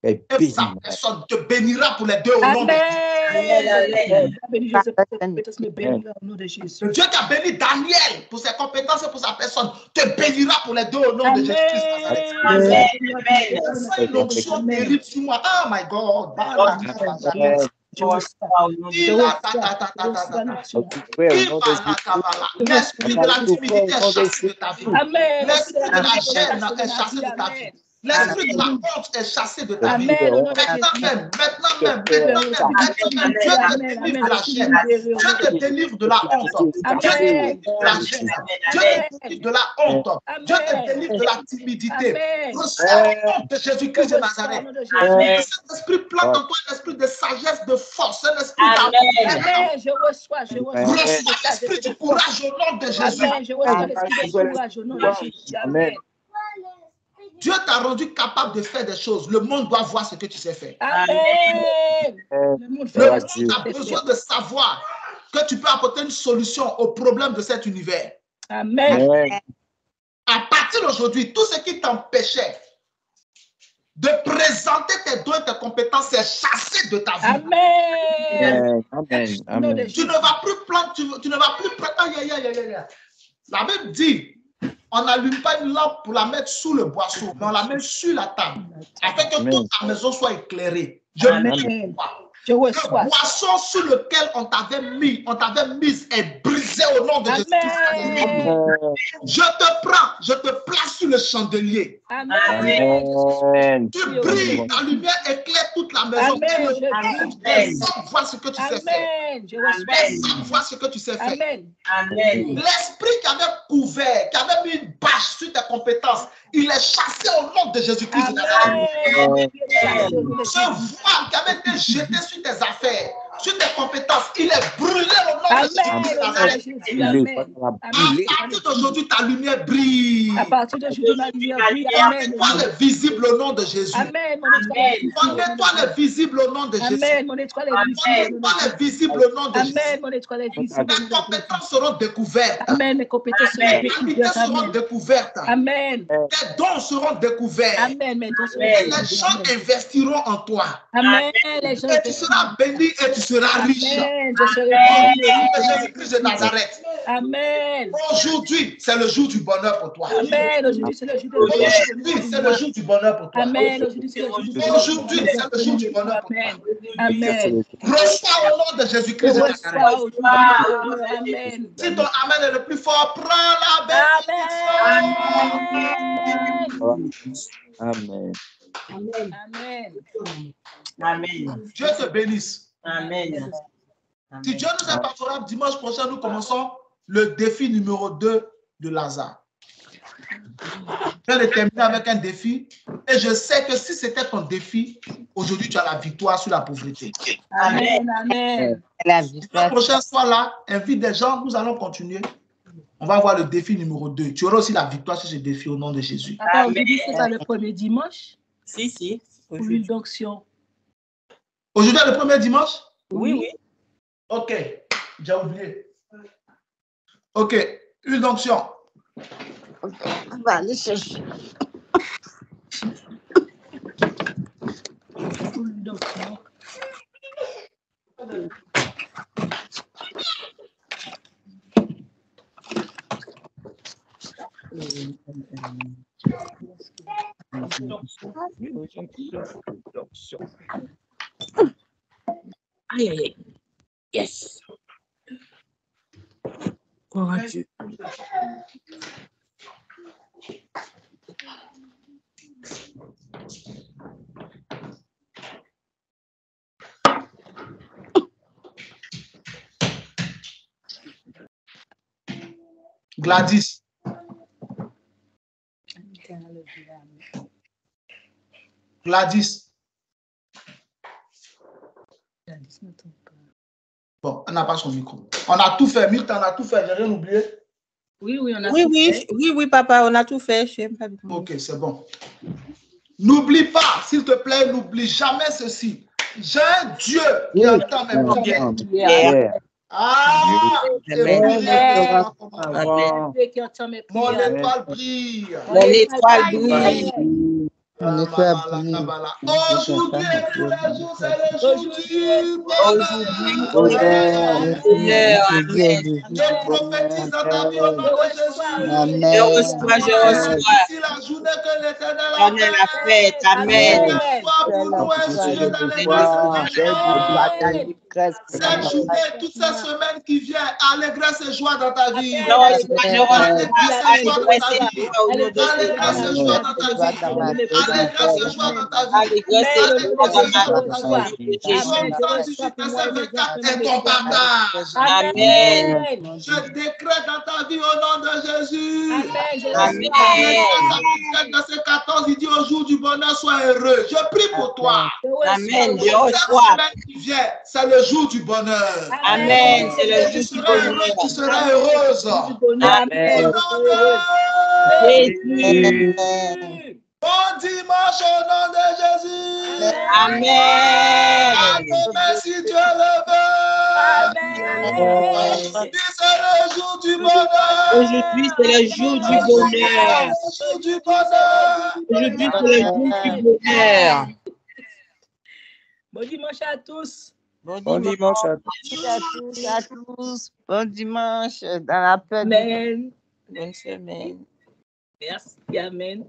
et sa personne te bénira pour les deux au nom de Jésus. Béni Joseph pour ses compétences, me bénira au nom de Jésus. Le Dieu qui a béni Daniel pour ses compétences et pour sa personne te bénira pour les deux au nom de Jésus-Christ. C'est une onction terrible sur moi. Oh my God. L'esprit de la timidité est chassé de ta vie. L'esprit de la gêne est chassé de ta vie. L'esprit de la honte est chassé de ta vie. Amen. Au nom de Maintenant même, Dieu Dieu te délivre de la chaîne. Dieu te délivre de la honte. Dieu te délivre de la chaîne. Dieu te délivre de la honte. Dieu te délivre de la timidité. Reçois le nom de Jésus-Christ de Nazareth. Cet esprit plante en toi un esprit de sagesse, de force, un esprit d'amour. Amen. Je reçois. Reçois l'esprit du courage au nom de Jésus. Amen. Je reçois l'esprit du courage au nom de Jésus. Amen. Dieu t'a rendu capable de faire des choses. Le monde doit voir ce que tu sais faire. Amen. Le monde a besoin de savoir que tu peux apporter une solution au problème de cet univers. Amen. À partir d'aujourd'hui, tout ce qui t'empêchait de présenter tes dons et tes compétences est chassé de ta vie. Amen. Amen. Tu ne vas plus planter, tu ne vas plus prêter. La Bible dit, on n'allume pas une lampe pour la mettre sous le boisseau, mais on la met sur la table, afin que toute ta maison soit éclairée. Le boisseau sur lequel on t'avait mis est brisé au nom de Jésus. Je te prends, je te place sur le chandelier. Amen. Tu brilles, ta lumière éclaire toute la maison. Vois ce que tu sais faire. Vois ce que tu sais faire. L'esprit qui avait couvert, qui avait mis une bâche sur tes compétences, il est chassé au nom de Jésus-Christ. Ce voile qui avait été jeté sur tes affaires, sur tes compétences, il est brûlé au nom de Jésus-Christ. À partir d'aujourd'hui, ta lumière brille. À partir d'aujourd'hui, ma lumière brille. Amen. Mon étoile est visible au nom de Jésus. Amen. Mon étoile est visible au nom de Jésus. Amen. Mon étoile est visible au nom de Jésus. Amen. Mon étoile est visible. Mes compétences seront découvertes. Amen. Mes compétences seront découvertes. Amen. Tes dons seront découverts. Amen. Mes dons seront découverts. Les gens investiront en toi. Amen. Et tu seras béni et tu seras riche. Amen. Je serai béni. Jésus-Christ de Nazareth. Amen. Aujourd'hui, c'est le jour du bonheur pour toi. Amen. Aujourd'hui, c'est le jour du bonheur. Aujourd'hui, c'est le jour du bonheur pour toi. Amen. Aujourd'hui, c'est le jour du bonheur. Aujourd'hui, c'est le jour du bonheur pour toi. Amen. Reçois au nom de Jésus-Christ de Nazareth. Amen. Si ton amen est le plus fort, prends la bénédiction. Amen. Amen. Amen. Dieu te bénisse. Amen. Si Dieu nous est favorable, dimanche prochain, nous commençons le défi numéro 2 de Lazare. Je vais terminer avec un défi. Et je sais que si c'était ton défi, aujourd'hui, tu as la victoire sur la pauvreté. Amen. Amen. La prochaine fois là, invite des gens, nous allons continuer. On va voir le défi numéro 2. Tu auras aussi la victoire sur ce défi au nom de Jésus. Aujourd'hui, c'est pas le premier dimanche? Si. Pour l'huile d'onction. Aujourd'hui, le premier dimanche? Oui. Ok, j'ai oublié. Ok, huile d'onction. Ok, on va aller chercher. L'huile d'onction. Aïe. Yes. Gloire à Dieu. Gladys. Bon, elle n'a pas son micro. On a tout fait. Myrthe, on a tout fait. J'ai rien oublié. Oui, on a tout fait. Oui, papa, on a tout fait. Ok, c'est bon. N'oublie pas, s'il te plaît, n'oublie jamais ceci. J'ai un Dieu qui entend mes prières. Mon étoile brille. Mon étoile brille. Aujourd'hui et tous les jours, c'est le jour du Je prophétise dans ta vie au nom de Jésus. Je reçois. Si la journée que l'Éternel a fait. Amen. Sois pour nous un sujet dans les grâce. Cette journée, toute cette semaine qui vient, allégresse et joie dans ta vie. Allégresse et joie dans ta vie. Allégresse et joie dans ta vie. Allégresse et joie dans ta vie. Psaume 118, verset 24 est ton partage. Amen. Je décrète dans ta vie au nom de Jésus. Amen. Verset 14, il dit au jour du bonheur, sois heureux. Je prie pour toi. Amen. Je Cette reçois. semaine qui vient, c'est le jour du bonheur. Amen. C'est le Tu jour du seras heureux, bonheur. tu seras heureuse. Amen. Au nom de Jésus. bon dimanche au nom de Jésus. Amen. Merci Dieu le veut. Aujourd'hui c'est le jour du bonheur. Aujourd'hui, c'est le jour du bonheur. Le jour du bonheur. Aujourd'hui, c'est le jour du bonheur. Bon dimanche à tous. Bon dimanche à tous. Bon dimanche dans la paix. Amen. Bonne semaine. Merci. Amen.